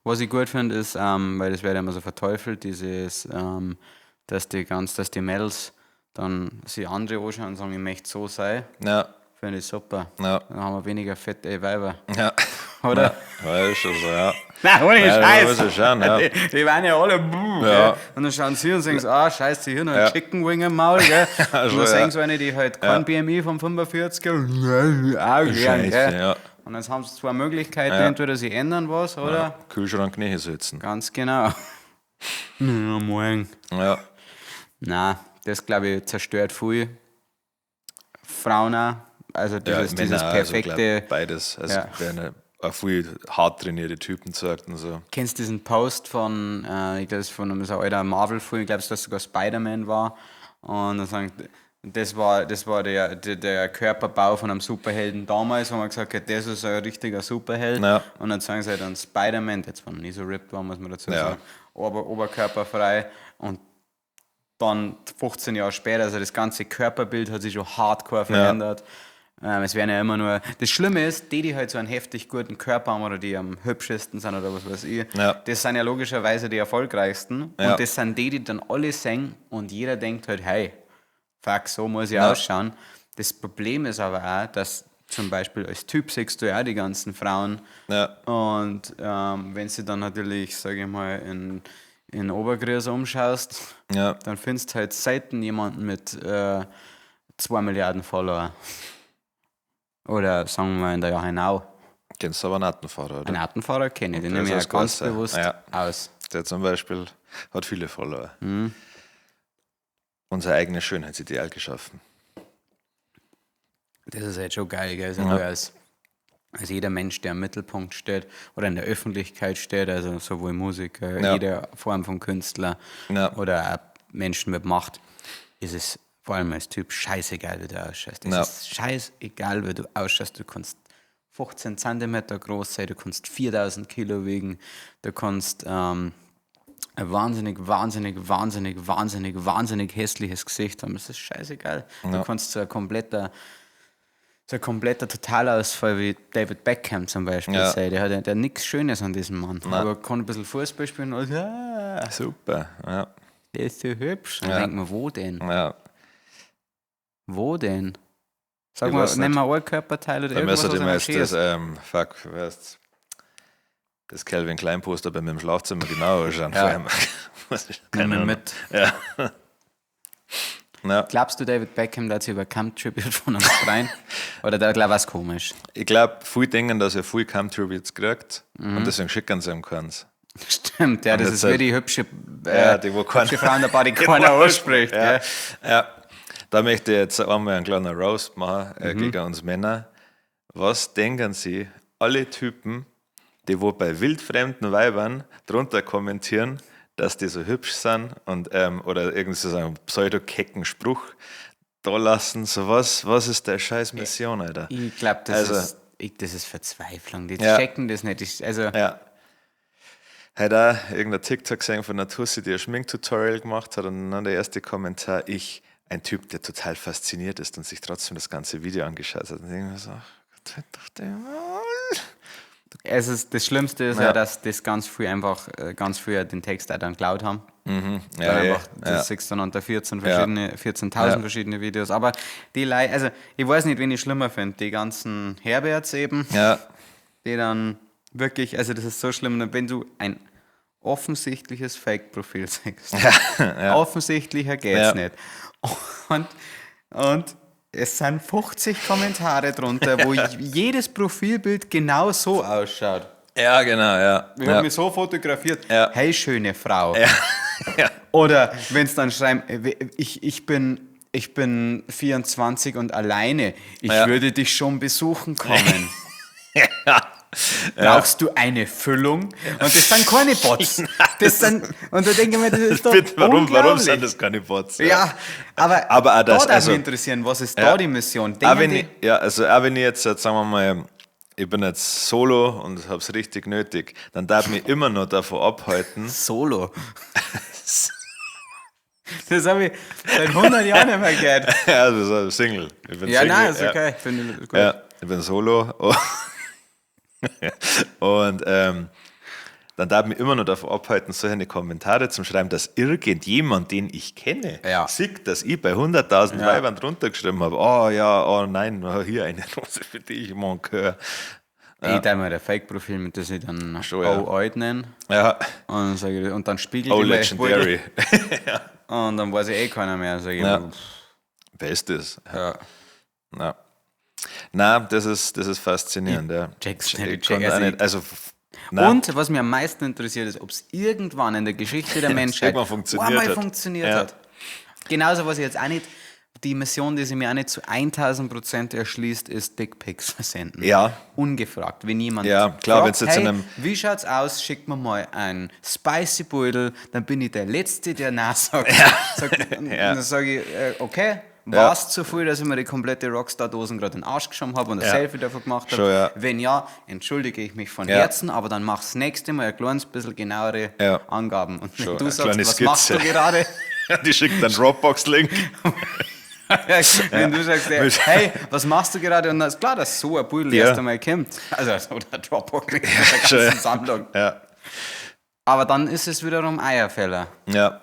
was ich gut finde, ist, weil das wird ja immer so verteufelt, dass die Mädels dann sich andere anschauen und sagen, ich möchte so sein, Ja, finde ich super. ja, Dann haben wir weniger fette Weiber. ja. Oder? Ja, ist schon so, ja. Nein, ohne Ja, Scheiß. muss ich schauen, ja. Die waren ja alle Ja. gell? Und dann schauen sie und sagen, scheiße, hier noch ein Ja. Chicken Wing im Maul, gell? Und dann so, sagen ja. so eine, die halt kein BMI von 45, gell? Auch gern, Scheiße, gell? ja. Und jetzt haben sie zwei Möglichkeiten, Ja. entweder sie ändern was, oder? Ja. Kühlschrank näher sitzen. Ganz genau. Ja, morgen. Ja, Nein, das glaube ich zerstört viel Frauen auch. Also dieses Männer, perfekte. also glaub, beides. Also Ja. werden auch viel hart trainierte Typen gesagt und so. Kennst du diesen Post von, ich glaube, das ist von einem so alter Marvel-Film, ich glaube, dass das sogar Spider-Man war. Und dann sagen, das war der Körperbau von einem Superhelden damals, wo man gesagt hat, das ist ein richtiger Superheld. Ja. Und dann sagen sie halt dann Spider-Man, der zwar noch nie so ripped war, muss man dazu Ja. sagen, aber oberkörperfrei. Und dann 15 Jahre später, also das ganze Körperbild hat sich schon hardcore verändert. Es werden ja immer nur. Das Schlimme ist, die halt so einen heftig guten Körper haben oder die am hübschesten sind oder was weiß ich, Ja. das sind ja logischerweise die erfolgreichsten. Ja. Und das sind die dann alle singen und jeder denkt halt, hey, fuck, so muss ich Ja. ausschauen. Das Problem ist aber auch, dass zum Beispiel als Typ siehst du ja auch die ganzen Frauen. Ja, Und wenn sie dann natürlich, sage ich mal, in Obergröße umschaust, ja. dann findest du halt selten jemanden mit 2 Milliarden Follower. Oder sagen wir mal in der Jachenau. Kennst du aber einen Nattenfahrer, oder? Einen Autofahrer kenne ich, den Der nehme ich ist ja aus ganz Gosse. bewusst Ja. aus. Der zum Beispiel hat viele Follower. Mhm. Unser eigenes Schönheitsideal geschaffen. Das ist halt schon geil, gell? Also Ja. nur als jeder Mensch, der im Mittelpunkt steht oder in der Öffentlichkeit steht, also sowohl Musiker, Ja. jede Form von Künstler Ja. oder auch Menschen mit Macht, ist es vor allem als Typ scheißegal, wie du ausschaust. Es Ja. ist scheißegal, wie du ausschaust. Du kannst 15 Zentimeter groß sein, du kannst 4000 Kilo wiegen, du kannst ein wahnsinnig hässliches Gesicht haben. Das ist scheißegal. Du Ja. kannst so ein kompletter Totalausfall wie David Beckham zum Beispiel Ja. sein. Der hat nichts Schönes an diesem Mann. Aber kann ein bisschen Fußball spielen und Super, ja. der ist so hübsch. Dann Ja. denkt man, wo denn? Ja, Wo denn? Sag Ich mal, weiß nehmen nicht. wir ein Körperteil oder da irgendwas, müsste was ich einem mir jetzt das, schießt. das Calvin Klein Poster bei mir im Schlafzimmer genau anschauen. Ja. Vorher. Nehmen wir mit. Ja. Ja. Glaubst du, David Beckham, der hat sich über Camp-Tribute von uns freien? Oder der glaubt, was komisch? Ich glaube, viele denken, dass er viel Camp-Tributes kriegt Mhm. und deswegen schicken sie ihm keins. Stimmt, ja, das das ist halt- wie die hübsche, die, wo keiner- hübsche Frau in der Body keiner ausspricht. Ja. Gell? Ja, da möchte ich jetzt einmal einen kleinen Roast machen Mhm. gegen uns Männer. Was denken Sie, alle Typen, die wo bei wildfremden Weibern drunter kommentieren, dass die so hübsch sind und oder irgendwie so einen pseudo-kecken Spruch da lassen, so was ist der scheiß Mission, Alter? Ich glaube, das ist Verzweiflung. Die Ja. checken das nicht. Ja. Hat auch irgendein TikTok gesehen von einer Tussi, die ein Schminktutorial gemacht hat und dann der erste Kommentar, ein Typ, der total fasziniert ist und sich trotzdem das ganze Video angeschaut hat. Und ich mir so, Gott, halt doch der Maul. Das Schlimmste ist ja, dass das ganz früh den Text auch dann geklaut haben. Ja, Einfach, ja. das siehst du dann unter 14.000 Ja. verschiedene Videos. Aber die Leute, also ich weiß nicht, wen ich schlimmer finde. Die ganzen Herberts eben, Ja, die dann wirklich, also das ist so schlimm, wenn du ein offensichtliches Fake-Profil sechst. Ja. Offensichtlicher geht's Ja. nicht. Und es sind 50 Kommentare drunter, wo jedes Profilbild genau so ausschaut. Ja, genau, ja. Ich ja. habe mich so fotografiert. Ja. Hey, schöne Frau. Ja. Oder wenn es dann schreiben, ich bin 24 und alleine. Ich Ja. würde dich schon besuchen kommen. Ja. Brauchst du eine Füllung? Und das sind keine Bots. Und da denke ich mir, das ist doch Warum unglaublich. sind das keine Bots? Ja, aber auch das, da darf also- mich interessieren, was ist Ja. da die Mission? Auch Denken wenn die, ich, ja, also auch wenn ich jetzt, sagen wir mal, ich bin jetzt solo und habe es richtig nötig, dann darf mich immer noch davon abhalten. Solo. Das habe ich seit 100 Jahren nicht mehr gehört. Ja, also so Single. Ich bin Ja, Single. nein, ist okay. Finde ich gut. Ja, ich bin solo. Und dann darf mich immer noch davon abhalten, solche Kommentare zu schreiben, dass irgendjemand, den ich kenne, Ja. sieht, dass ich bei 100.000 Ja. Weibern drunter geschrieben habe. Oh ja, oh nein, hier eine Rose für dich, mon Coeur. Ich teile mir ein Fake-Profil, mit das ich dann Schon, ja. alt nenne. Ja, Und, dann sage ich, und dann spiegelt oh ich mir legendary. und dann weiß ich eh keiner mehr. Sag ich, Ja. Bestes. ja. Ja. Nein, das ist faszinierend. Ja. check's Ich nicht, kann check- auch also nicht, also, nein. Und was mich am meisten interessiert ist, ob es irgendwann in der Geschichte der Menschheit irgendwann funktioniert einmal hat. funktioniert Ja. hat. Genauso, was ich jetzt auch nicht, die Mission, die sich mir auch nicht zu 1000% erschließt, ist Dickpics versenden. Ja. Ungefragt. Wenn jemand Ja, klar, fragt, wenn's jetzt hey, in einem- wie schaut's aus, schickt mir mal einen Spicy Beutel, dann bin ich der Letzte, der Nein sagt. Ja. Dann sage ich, okay, war es zu viel, dass ich mir die komplette Rockstar-Dosen gerade in den Arsch geschoben habe und ein Ja. Selfie davon gemacht habe? Schon, ja. Wenn ja, entschuldige ich mich von Ja. Herzen, aber dann mach das nächste Mal ein kleines bisschen genauere Ja. Angaben. Und wenn Schon, du eine sagst, kleine was machst du Skizze. gerade? Die schickt einen Dropbox-Link. Wenn du sagst, hey, was machst du gerade? Und dann ist klar, dass so ein Beutel Ja. erst einmal kommt. Also, oder ein Dropbox mit der schon, ganzen ja. Sammlung. Ja. Aber dann ist es wiederum Eierfäller. Ja.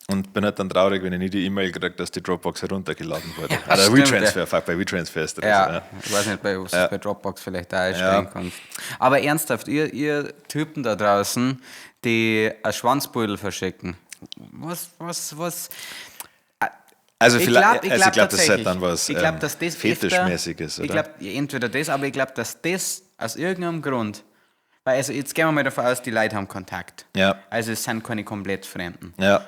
Und bin halt dann traurig, wenn ich nie die E-Mail kriege, dass die Dropbox heruntergeladen wurde. Oder stimmt, WeTransfer, fuck, bei WeTransfer ist das. Ja, ich weiß nicht, ob du bei Dropbox vielleicht auch einstellen kannst. Aber ernsthaft, ihr Typen da draußen, die ein Schwanzbeutel verschicken, was Also ich vielleicht, glaube, also ich glaube, das ist halt tatsächlich. dann was Ich glaube, dass das Fetischmäßiges, öfter, oder? Ich glaube, entweder das, aber ich glaube, dass das aus irgendeinem Grund, weil also jetzt gehen wir mal davon aus, die Leute haben Kontakt. Ja. Also es sind keine komplett Fremden. Ja.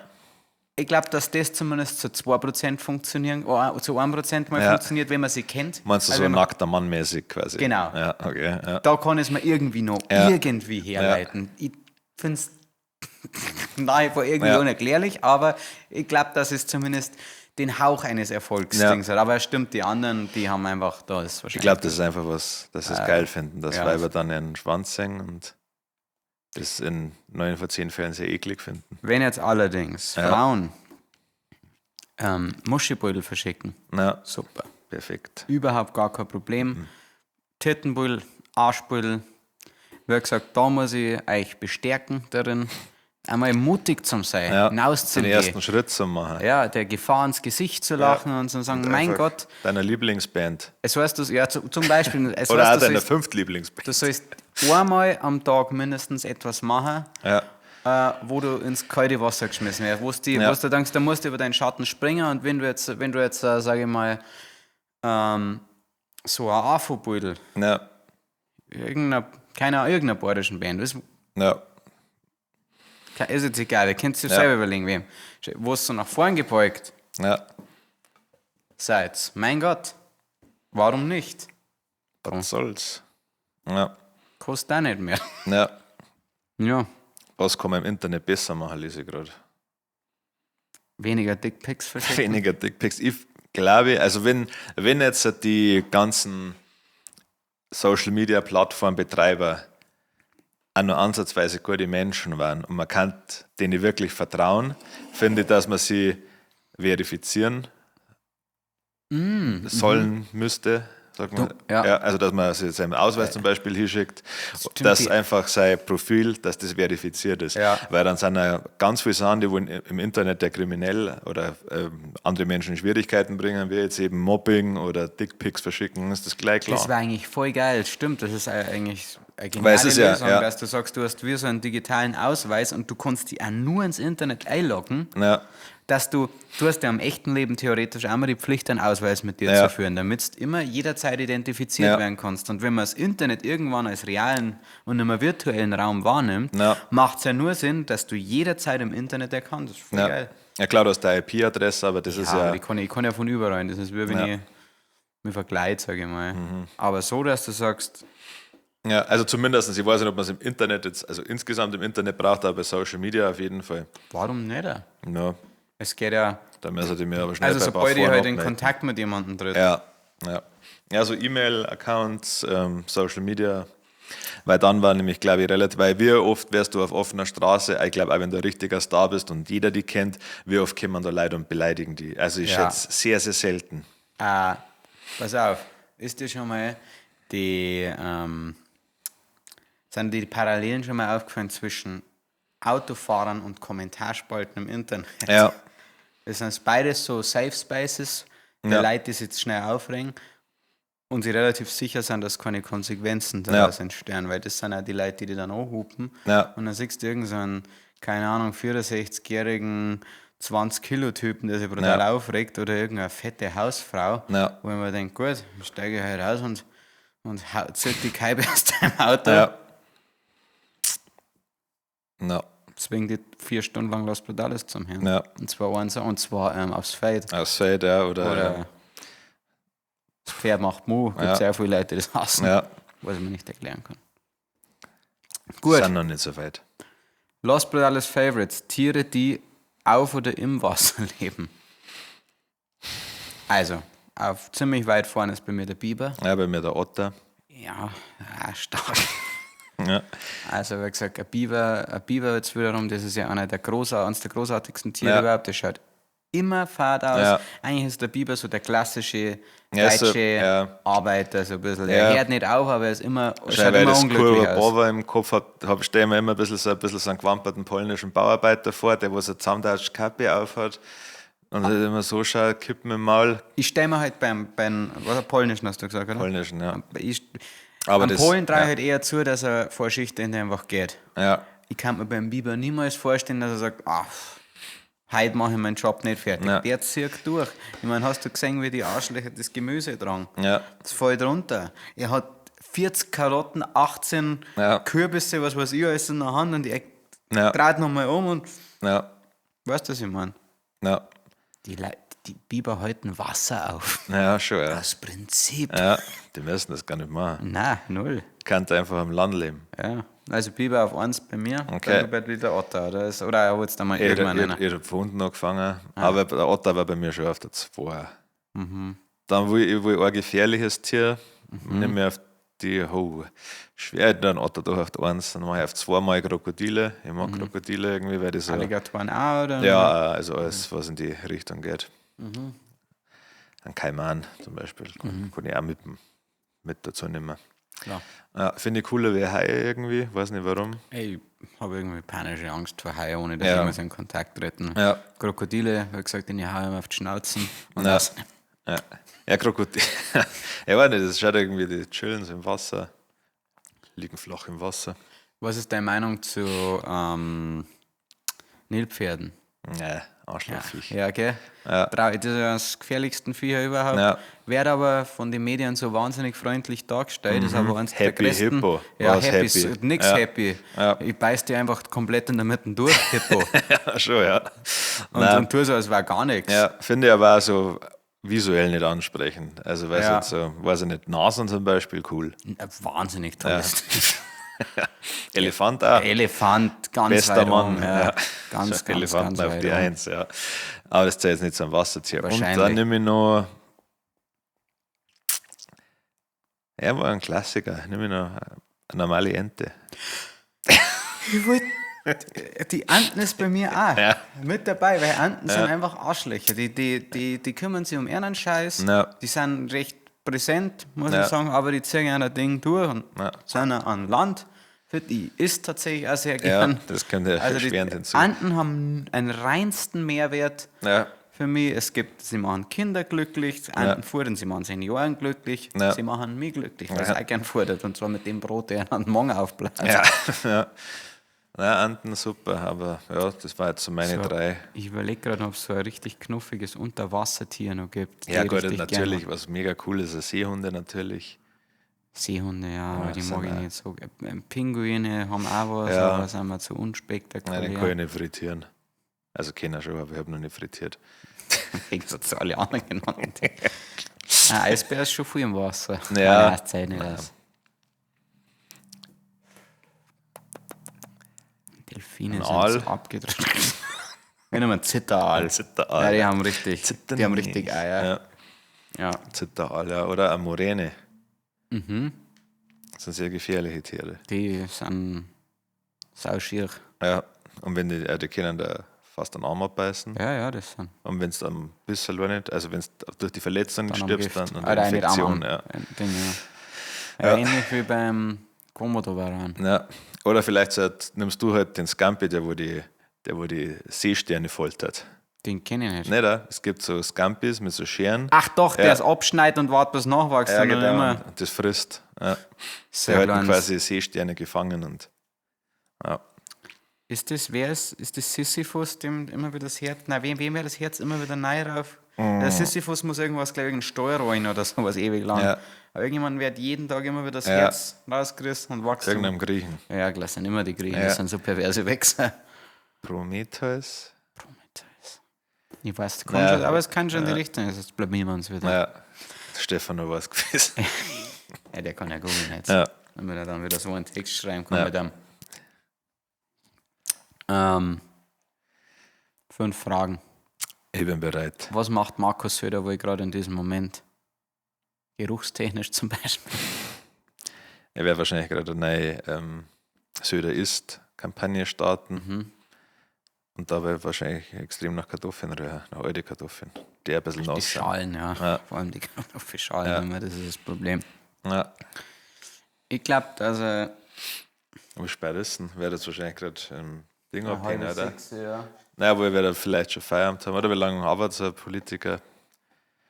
Ich glaube, dass das zumindest zu 2% funktionieren, zu 1% mal Ja. funktioniert, wenn man sie kennt. Meinst du Also so wenn man- nackter Mann mäßig quasi? Genau. Ja, okay. Ja. Da kann es mir irgendwie noch Ja. irgendwie herleiten. Ich finde es nahe vor irgendwie Ja. unerklärlich, aber ich glaube, dass es zumindest den Hauch eines Erfolgsdings hat. Aber es stimmt, die anderen, die haben einfach, da ist Ich wahrscheinlich. glaube, das ist einfach was, dass sie es geil finden, dass ja. Weiber dann ihren Schwanz sehen und das in 9 von 10 Fällen sehr eklig finden. Wenn jetzt allerdings Ja. Frauen Muschibeutel verschicken, Ja, super. perfekt. Überhaupt gar kein Problem. Tittenbeutel, Arschbeutel. Wie gesagt, da muss ich euch bestärken darin, einmal mutig zu sein, Ja, den hinauszugehen. ersten Schritt zu machen. Ja, der Gefahr ins Gesicht zu lachen und zu sagen, mein Einfach Gott, Deiner Lieblingsband. es heißt, ja, zum Beispiel, es Oder auch heißt, deiner Fünftlieblingsband. du sollst einmal am Tag mindestens etwas machen, Ja, wo du ins kalte Wasser geschmissen wirst, Ja. wo du denkst, da musst du über deinen Schatten springen und wenn du jetzt sage ich mal, so ein AFO-Beutel, ja, irgendeiner bayerischen Band, ist ja, jetzt egal, ihr könnt sich Ja. selber überlegen, wem, wo es so nach vorn gebeugt ja. seid, mein Gott, warum nicht? Was soll's? Ja, Kostet auch nicht mehr. ja. Ja, Was kann man im Internet besser machen, lese ich gerade. weniger Dickpics verschicken. Weniger Dickpics. Ich glaube, also wenn jetzt die ganzen Social Media Plattformbetreiber auch nur ansatzweise gute Menschen waren und man kann denen wirklich vertrauen, finde ich, dass man sie verifizieren sollen müsste. Sag mal. ja. Also dass man seinen Ausweis zum Beispiel hinschickt, stimmt, dass die- einfach sein Profil, dass das verifiziert ist. Ja. Weil dann sind ja ganz viele Sachen, die wohl im Internet der kriminell oder andere Menschen in Schwierigkeiten bringen, wie jetzt eben Mobbing oder Dickpics verschicken, ist das gleich klar. Das war eigentlich voll geil, stimmt, das ist eigentlich eine Weil es geniale ist ja, Lösung, ja. dass du sagst, du hast wie so einen digitalen Ausweis und du kannst dich auch nur ins Internet einloggen, Ja, dass du hast ja im echten Leben theoretisch einmal die Pflicht, einen Ausweis mit dir Ja. zu führen, damit du immer jederzeit identifiziert Ja. werden kannst. Und wenn man das Internet irgendwann als realen und nicht mehr virtuellen Raum wahrnimmt, Ja. macht es ja nur Sinn, dass du jederzeit im Internet erkannst. Das ist voll ja. geil. Ja klar, du hast deine IP-Adresse, aber das ist Ja, ja... aber ich kann ja von überall. Das ist wie wenn Ja. ich mich vergleiche, sage ich mal. Aber so, dass du sagst, Ja, also zumindest, ich weiß nicht, ob man es im Internet jetzt, also insgesamt im Internet braucht, aber bei Social Media auf jeden Fall. warum nicht? Ja, Es geht ja, da müssen die mir aber schnell also bei ein paar sobald ich Foren halt in abmelden. Kontakt mit jemandem tritt. Ja, ja. Ja, so E-Mail-Accounts, Social Media, weil dann war nämlich, glaube ich, relativ, weil wie oft wärst du auf offener Straße, ich glaube, auch wenn du ein richtiger Star bist und jeder die kennt, wie oft kommen da Leute und beleidigen die. Also ich Ja. schätze, sehr, sehr selten. Pass auf, ist dir schon mal sind die Parallelen schon mal aufgefallen zwischen Autofahrern und Kommentarspalten im Internet? Ja, Das sind beides so Safe Spaces, die Ja. Leute, die sich jetzt schnell aufregen und sie relativ sicher sind, dass keine Konsequenzen daraus entstehen, weil das sind auch die Leute, die dann anhupen. Ja. Und dann siehst du irgend so einen, keine Ahnung, 64-jährigen 20-Kilo-Typen, der sich brutal Ja. aufregt, oder irgendeine fette Hausfrau, Ja. wo ich mir denke, gut, ich steige halt raus und zieht die Keibe aus deinem Auto. ja. Ja, Deswegen die 4 Stunden lang Los Brutales zum Hören. Ja. Und zwar aufs Feld. aus Feld, ja, Oder das Pferd macht Mu. Gibt Ja. sehr viele Leute, die das hassen. ja, Was ich mir nicht erklären kann. gut. Gut. Sind noch nicht so weit. Los Brutales Favorites. Tiere, die auf oder im Wasser leben. Also, ziemlich weit vorne ist bei mir der Biber. Ja, bei mir der Otter. Ja, stark. Ja, Also, wie gesagt, ein Biber jetzt wiederum, das ist ja eines der großartigsten Tiere Ja. überhaupt. Der schaut immer fad aus. Ja. Eigentlich ist der Biber so der klassische Ja, so, deutsche ja. Arbeiter, so ein bisschen. Ja. Er hört nicht auf, aber er ist immer, schaut weil ich immer das unglücklich Kurve aus. Bova im Kopf habe, stelle ich mir immer ein bisschen so einen gewamperten polnischen Bauarbeiter vor, der wo so zusammengetauschte Kappe aufhat und halt immer so schaut, Kippen im Maul. Ich stelle mir halt beim polnischen hast du gesagt, oder? Polnischen, ja. Am das- Polen traue ich ja. halt eher zu, dass er vor Schichtende einfach geht. Ja, Ich kann mir beim Biber niemals vorstellen, dass er sagt, heute mache ich meinen Job nicht fertig. Ja. Der zieht durch. Ich meine, hast du gesehen, wie die Arschlöcher das Gemüse tragen? ja, Das fällt runter. Er hat 40 Karotten, 18 Ja. Kürbisse, was weiß ich, alles in der Hand und er Ja. dreht nochmal um und ja, weißt du, was ich meine? ja, Die Biber halten Wasser auf. ja, schon, ja. Das Prinzip. Ja, die müssen das gar nicht machen. Nein, null. Kann einfach am Land leben. Ja. Also Biber auf 1 bei mir, Okay. dann bald wieder Otter. Oder er hat es dann mal Ich irgendwann einer. habe von unten angefangen, aber der Otter war bei mir schon auf der 2. Dann will ich ein gefährliches Tier, nicht mehr auf die, schwer dann Otter doch auf die 1, dann mache ich auf 2 Mal Krokodile. Ich mag Krokodile irgendwie, weil die so, Alligatoren auch, oder? ja, also alles, was in die Richtung geht. Ein Kaiman zum Beispiel, kann ich auch mit dazu nehmen. Klar. Ja, finde ich cooler wie Haie irgendwie, weiß nicht warum. Ich habe irgendwie panische Angst vor Haien, ohne dass Ja. ich mit in Kontakt treten. Ja. Krokodile, wie gesagt, die hauen immer auf die Schnauzen. Und Ja. das- Ja, ja Krokodil. Ja, weiß nicht, das schaut irgendwie, die chillen so im Wasser, liegen flach im Wasser. Was ist deine Meinung zu Nilpferden? Ja, Arschlochviech. Ja, gell? Ja. Das ist ja das gefährlichsten Viecher überhaupt. Ja. Wird aber von den Medien so wahnsinnig freundlich dargestellt. Das ist aber eins der Happy größten. Hippo. Ja, Was happy. happy? Nix Ja. happy. Ja. Ich beiß dir einfach komplett in der Mitte durch, Hippo. Ja, schon, ja. und tu so, als wäre gar nichts. Ja, finde ich aber auch so visuell nicht ansprechend. Also, weiß Ja. jetzt so, weiß ich nicht, Nasen zum Beispiel, cool. Wahnsinnig tolles Elefant auch. Elefant, ganz Bester weit Mann. oben, ja. Ganz, Schon ganz, Elefanten ganz auf weit die oben. 1, ja. Aber das zählt jetzt nicht zum Wassertier. Und Wahrscheinlich. dann nehme ich noch. Ja, war ein Klassiker. Nehme ich noch eine normale Ente. Ich wollt, die Enten ist bei mir auch Ja. mit dabei, weil Enten sind einfach Arschlöcher. Die kümmern sich um ihren Scheiß. Ja. Die sind recht präsent, muss Ja. ich sagen, aber die ziehen ein Ding durch und Ja. sind auch an Land. Für die isst tatsächlich auch sehr Ja, gern. das kommt ja Also die erschwerend hinzu. Enten haben einen reinsten Mehrwert Ja, für mich. Es gibt, sie machen Kinder glücklich, anderen fordern, sie machen Senioren glücklich, sie machen mich glücklich, weil ich auch gern fordert. Und zwar mit dem Brot, der an den Morgen aufbleibt. Ja, ja. Na, Enten super, aber ja, das war jetzt so meine 3. Ich überlege gerade, ob es so ein richtig knuffiges Unterwassertier noch gibt. Ja, die gut, richtig natürlich, gern was mega cool ist, Seehunde natürlich. Seehunde, ja, aber die sind mag ich auch- nicht so. Pinguine haben auch was, Ja. aber sind mir zu Nein, unspektakulär. den kann ich nicht frittieren. Also keiner schon, aber ich habe noch nicht frittiert. Ich habe zu alle anderen genannt. Ein Eisbär ist schon viel im Wasser. Ja. Nein, Zeit nicht aus. Delfine Ein sind Aal. so abgedrückt. Wenn man Zitteraal. Ein Zitteraal. Ja, die haben richtig, Zittern die haben nicht. richtig Eier. Ja, Ja. Zitteraal, ja. Oder eine Moräne. Mhm. Das sind sehr gefährliche Tiere. Die sind sauschier. Ja, und wenn die können da fast einen Arm abbeißen. Ja, ja, das sind. Und wenn es dann bis verloren nicht, also wenn es durch die Verletzung Dann am stirbst, Gift. dann an Ah, der nein, nicht am Infektion. Arm. Ja. Ding, ja. Ja, ähnlich wie beim Komodo-Varan. Ja. Oder vielleicht nimmst du halt den Scampi, der wo die Seesterne foltert. Den kenne ich nicht. Nicht, oder? Es gibt so Scampis mit so Scheren. Ach doch, der Ja. es abschneidet und wartet, bis nachwächst. Ja, und dann genau. immer Und das frisst. Ja. sehr Die halten kleines. quasi Seesterne gefangen und ja. Ist das Sisyphus, dem immer wieder das Herz, nein, wem wäre das Herz immer wieder neu rauf? Der Sisyphus muss irgendwas, glaube ich, in den Steuer rein oder sowas ewig lang. Ja. Aber irgendjemand wird jeden Tag immer wieder das Ja. Herz rausgerissen und wächst. Irgendeinem Griechen. Ja, das sind immer die Griechen, Ja. das sind so perverse Wechsel. Prometheus. Prometheus. Ich weiß, kann Ja. schon, aber es kann schon in die Richtung, also jetzt blamieren wir uns wieder. Ja, Stefan noch was gewesen. Ja, der kann ja googeln jetzt. Ja. Wenn man dann wieder so einen Text schreiben kann Ja. mit dem. 5 Fragen. Ich bin bereit. Was macht Markus Söder wohl gerade in diesem Moment? Geruchstechnisch zum Beispiel. Er wird wahrscheinlich gerade eine neue Söder ist-Kampagne starten. Mhm. Und da wird wahrscheinlich extrem nach Kartoffeln rühren, nach alte Kartoffeln. Die ein bisschen Die nass sind. Schalen, ja. Ja. Vor allem die Kartoffelschalen, Ja. immer, das ist das Problem. Ja. Ich glaube, also. Wie spät ist denn? Wird jetzt wahrscheinlich gerade Ding abhängen, oder? 6, ja. Naja, wo wir vielleicht schon Feierabend haben. Oder wie lange arbeitet so ein Politiker?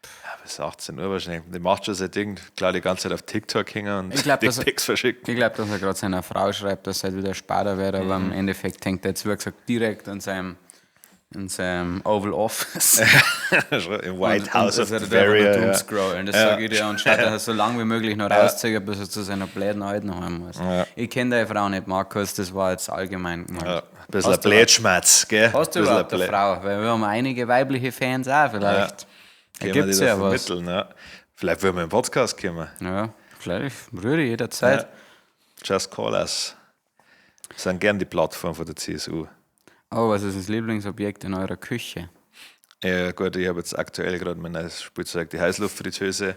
Ja, bis 18 Uhr wahrscheinlich. Die macht schon seit klar die ganze Zeit auf TikTok hängen und Ich glaub, dass er- Dickpics verschickt. Ich glaube, dass er gerade seiner Frau schreibt, dass er halt wieder später wird, aber Mhm. im Endeffekt hängt er jetzt, wie gesagt, direkt in seinem Oval Office. Im White Und House of das hat er Bavaria. da Ja. scrollen. Das Ja. sage ich dir und schaut, dass er so lange wie möglich noch rauszieht, bis er zu seiner blöden Alten heim muss. Ja. Ich kenne deine Frau nicht, Markus, das war jetzt allgemein gemeint. Ja. Ein bisschen Hast du Blätschmatz, gell? Hast du Bisschen überhaupt eine Frau? Weil wir haben einige weibliche Fans auch vielleicht. Da Können wir gibt die es da ja was. vermitteln, ja. Vielleicht wollen wir im Podcast kommen. Ja, vielleicht, rühre jederzeit. Ja. Just call us. Wir sind gern die Plattform von der CSU. Oh, was ist das Lieblingsobjekt in eurer Küche? Ja, gut, ich habe jetzt aktuell gerade mein neues Spielzeug, die Heißluftfritteuse.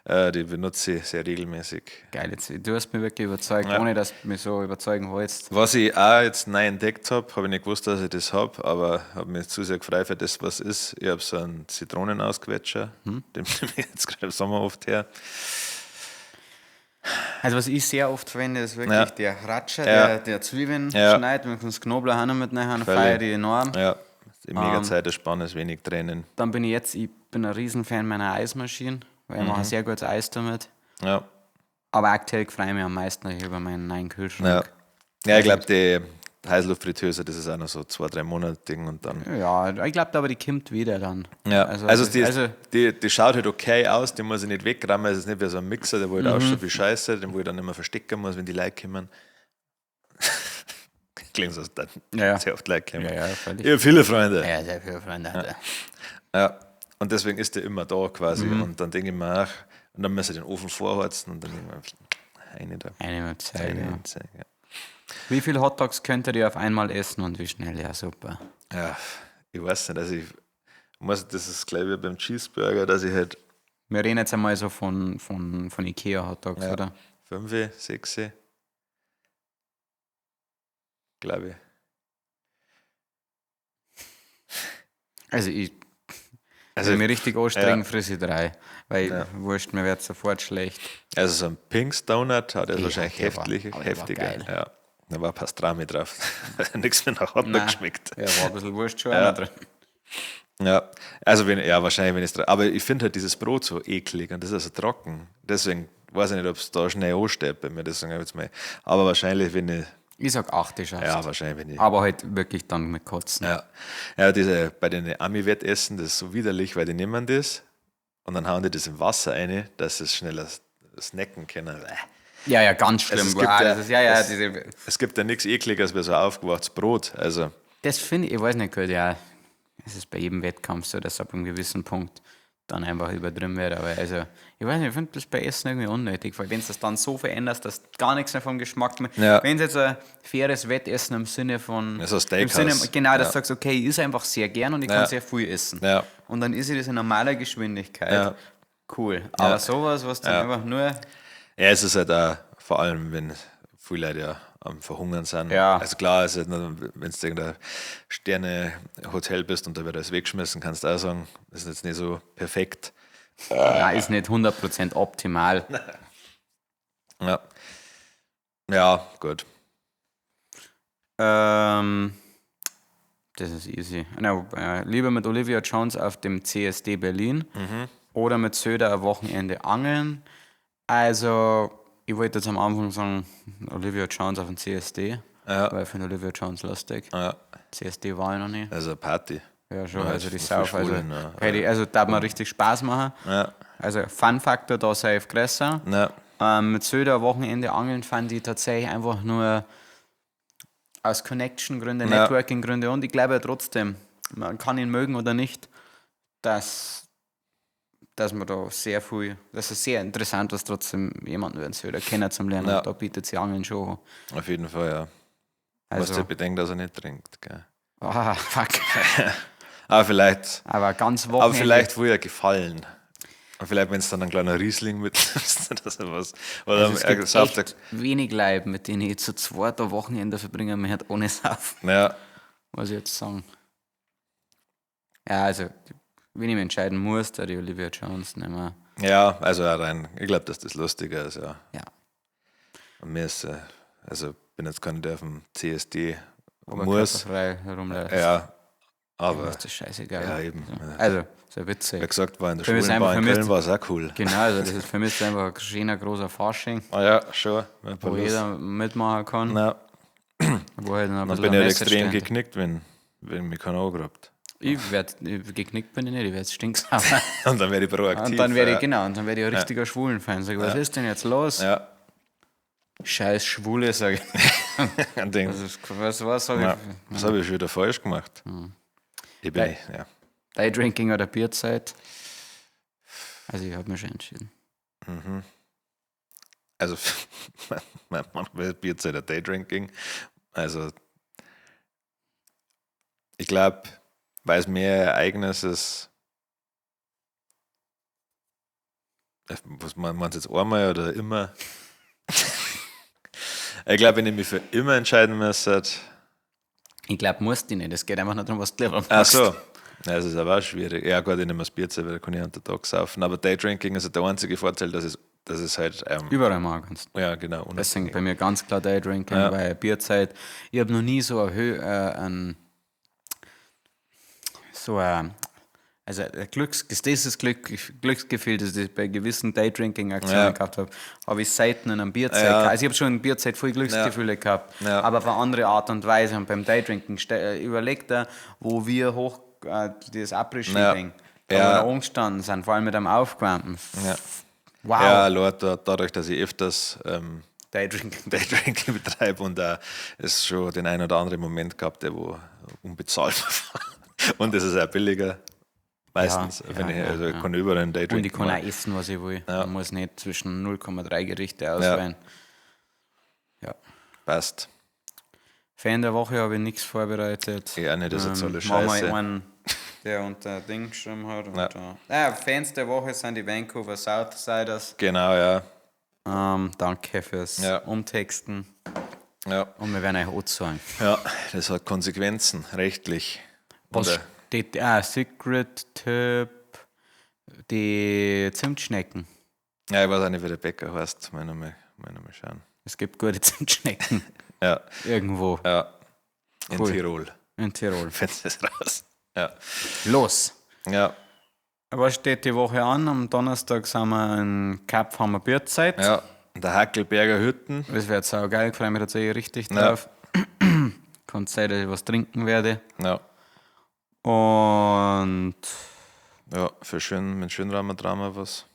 Die benutze ich sehr regelmäßig. Geil, jetzt, du hast mich wirklich überzeugt, Ja. ohne dass du mich so überzeugen wolltest. Was ich auch jetzt neu entdeckt habe, habe ich nicht gewusst, dass ich das habe, aber habe mich zu sehr gefreut für das, was ist. Ich habe so einen Zitronenausquetscher, den nehme ich jetzt gerade im Sommer oft her. Also was ich sehr oft verwende, ist wirklich Ja. der Ratscher, Ja. der Zwiebeln Ja. schneidet, wenn du das Knoblauch auch noch mit rein, Völlig. feiere ich enorm. Ja, die mega Zeitersparnis, wenig Tränen. Dann bin ich bin ein Riesenfan meiner Eismaschine, weil ich mache sehr gutes Eis damit. Ja, Aber aktuell freue ich mich am meisten über meinen neuen Kühlschrank. ja ich glaube, die Heißluftfritteuse, das ist auch noch so 2-3 Monate Ding und dann. Ja, ich glaube aber, die kommt wieder dann. Ja, also, das- die schaut halt okay aus, die muss ich nicht wegrammen, es ist nicht wie so ein Mixer, der wo halt ausschaut wie Scheiße, den wo ich dann immer verstecken muss, wenn die Leute kommen. Klingt so, als dann Ja. sehr oft Leute kommen. Ja, völlig. Ich habe viele Freunde. Ja, sehr viele Freunde. Ja. Und deswegen ist der immer da quasi. Und dann denke ich mir auch, und dann muss ich den Ofen vorheizen und dann denke ich mir, eine da. Eine mit Zeit, Eine, ja. ja. Wie viele Hotdogs könntet ihr auf einmal essen und wie schnell? Ja, super. Ja, ich weiß nicht, also ich muss, das ist gleich wie beim Cheeseburger, dass ich halt Wir reden jetzt einmal so von Ikea Hotdogs, Ja. oder? 5, 6, glaube ich. Also ich Also, mir richtig anstrengen, ja. friss ich 3. Weil Ja. wurscht, mir wird sofort schlecht. also so ein Pink's Donut hat er Ja, wahrscheinlich der war- heftiger. aber der war geil. Ja. Da war Pastrami drauf. Nichts mehr nach Hotdog Nein, geschmeckt. Ja, war ein bisschen Wurst schon Ja. auch noch drin. Ja, also wahrscheinlich, wenn aber ich finde halt dieses Brot so eklig und das ist also trocken. Deswegen weiß ich nicht, ob es da schnell ansteht bei mir. Deswegen jetzt mal. Aber wahrscheinlich, wenn ich, Ich sag 8, ich schaff's. ja, wahrscheinlich, wenn ich. Aber halt wirklich dann mit Kotzen. Ja, bei den Ami-Wettessen, das ist so widerlich, weil die nehmen das und dann hauen die das im Wasser rein, dass sie es schneller snacken können. Ja, ja, ganz schlimm. Also es gibt Das ist, es gibt ja nichts ekliges wie so aufgewachtes Brot. Also, das finde ich weiß nicht, gut, ja, es ist bei jedem Wettkampf so, dass ab einem gewissen Punkt dann einfach übertrieben wird. Aber also, ich weiß nicht, ich finde das bei Essen irgendwie unnötig, weil wenn du das dann so veränderst, dass gar nichts mehr vom Geschmack mehr. Ja. Wenn es jetzt ein faires Wettessen im Sinne von. Ja, so ein im Sinne, Steakhouse. genau, dass Ja. du sagst, okay, ich esse einfach sehr gern und ich kann sehr viel essen. Ja. Und dann ist ich das in normaler Geschwindigkeit. Ja. Cool. Aber sowas, was dann einfach nur. ja, es ist halt auch, vor allem, wenn viele Leute ja am Verhungern sind. Ja. Also klar, ist halt nur, wenn du irgendein Sterne-Hotel bist und da wird alles weggeschmissen, kannst du auch sagen, das ist jetzt nicht so perfekt. Nein, ist nicht 100% optimal. Ja. Ja, gut. Das ist easy. No, lieber mit Olivia Jones auf dem CSD Berlin oder mit Söder ein Wochenende angeln. Also, ich wollte jetzt am Anfang sagen, Olivia Jones auf dem CSD, weil ich finde Olivia Jones lustig. Ja. CSD war ich noch nie. Also eine Party. Ja, schon, Ja, also die für Sauf. Also, Schwulen, ja. also da hat mir richtig Spaß machen. Ja. Also, Fun-Faktor da safe größer. Ja. Mit Söder Wochenende angeln fand ich tatsächlich einfach nur aus Connection-Gründen, Ja. Networking-Gründen und ich glaube ja trotzdem, man kann ihn mögen oder nicht, dass man da sehr viel, das ist sehr interessant, was trotzdem jemanden werden Söder kennenzulernen Ja. und da bietet sie Angeln schon an. Auf jeden Fall, ja. Du musst Also, ja bedenken, dass er nicht trinkt. Gell? fuck. Aber vielleicht, Aber ganz Wochenende. früher gefallen. Und vielleicht, wenn es dann ein kleiner Riesling mitnimmst oder sowas. Oder Also es er gibt sagt, echt wenig Leute, mit denen ich zu zweit ein Wochenende verbringen möchte, ohne Saufen, ja, muss ich jetzt sagen. Ja, also, wenn ich mich entscheiden muss, da die Olivia Jones nehmen. ja, also auch rein. Ich glaube, dass das lustiger ist, ja. Ja. Und mir ist, also bin jetzt keiner, der auf dem CSD Aber muss. körperfrei herumläuft. Ja, Aber aber ist das scheißegal. ja, eben. Also, so witzig. wie gesagt, war in der Für mich ist Schwulenbar in einfach- für Köln, mich war es auch cool. Genau, also das ist für mich einfach ein schöner, großer Fasching, Ah ja, schon. wo jeder mitmachen kann, Na, wo halt noch ein dann bisschen bin ich eine halt Message extrem steht. geknickt, wenn mich keiner angegrabt. Geknickt bin ich nicht, ich werde stinksauer. Und dann werde ich proaktiv. Und dann werde ich, ja. genau, und dann werde ich ein richtiger Schwulenfan. Sag, was ist denn jetzt los? Ja, Scheiß Schwule, sag ich. und denk, Was habe ja, ich? was habe ich schon wieder falsch gemacht? Ich bin nicht, ja. Daydrinking oder Bierzeit? Also ich habe mich schon entschieden. Also, manchmal Bierzeit oder Daydrinking. Also, ich glaube, weil es mehr Ereignis ist, was man es jetzt einmal oder immer? Ich glaube, wenn ich mich für immer entscheiden müsste, Ich glaube, musst du nicht. Es geht einfach nur darum, was du lieber machst. ach so, ja, das ist aber auch schwierig. Ja, gut, ich nehme das Bierzeit, weil da kann ich unter Tag saufen. Aber Daydrinking ist halt der einzige Vorteil, dass es halt, Überall machen kannst. ja, genau. Deswegen bei mir ganz klar Daydrinking, Ja. weil Bierzeit, ich habe noch nie so also ein dieses Glücksgefühl, das ich bei gewissen Daydrinking-Aktionen Ja. gehabt habe ich selten in einem Bierzeit Ja. gehabt. Also ich habe schon in Bierzeit viel Glücksgefühle gehabt, Ja. aber auf eine andere Art und Weise. Und beim Daydrinking, überleg dir, wo wir das Après-Ski-Ding, da Ja. wir da umgestanden sind, vor allem mit einem Aufgewärmten. Ja. Wow. Ja, Lord, dadurch, dass ich öfters Daydrinking. Daydrinking betreibe und da ist schon den einen oder anderen Moment gehabt, der wo unbezahlbar war. Und das ist auch billiger. Meistens, Ja, wenn ja, ich, also ja. ich kann überall ein Daydrinking Und ich kann auch machen. essen, was ich will. Ja. Ich muss nicht zwischen 0,3 Gerichte auswählen. Ja. Passt. Fan der Woche habe ich nichts vorbereitet. Ja, nicht, das ist jetzt alles machen wir scheiße. einen, der unter Ding geschrieben hat. Und, Ja. Fans der Woche sind die Vancouver Southsiders. Genau, ja. Danke fürs Ja. Umtexten. Ja. Und wir werden euch auch zahlen. Ja, das hat Konsequenzen, rechtlich. Was Oder- steht? Secret-Tipp. Die Zimtschnecken. Ja, ich weiß auch nicht, wie der Bäcker heißt. Mal schauen. Es gibt gute Zimtschnecken. Ja, Irgendwo ja. In Cool. Tirol. in Tirol. Findest du das raus? Ja. Los! Ja. Was steht die Woche an? Am Donnerstag sind wir in Kap, haben wir Bierzeit. Ja. Der Hackelberger Hütten. Das wird sau geil, ich freue mich tatsächlich richtig Ja. drauf. Kann sein, dass ich was trinken werde. Ja. Und Ja, mit Schönrahmendrama was.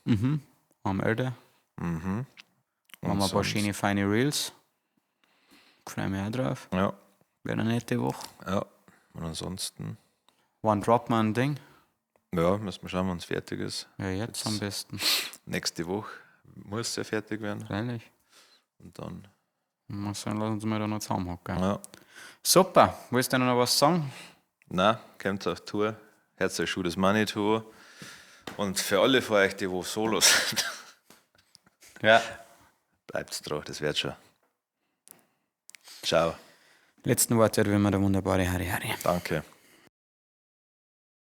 am Ende Mhm. haben wir ein paar schöne, feine Reels. Ich freue mich auch drauf. Ja. Wird eine nette Woche. Ja. Und ansonsten. Wann droppt man ein Ding? Ja, müssen wir schauen, wann es fertig ist. Ja, jetzt am besten. Nächste Woche muss es ja fertig werden. Freilich. Und dann. Muss sagen, lass uns mal da noch zusammenhocken. Ja. Super. Willst du noch was sagen? Na, kommt auf Tour. Herz euch das Money Tour. Und für alle von euch, die wo Solos sind, Ja. bleibt's drauf, das wird schon. Ciao. Letzten Worte hat wie immer der wunderbare Harry. Danke.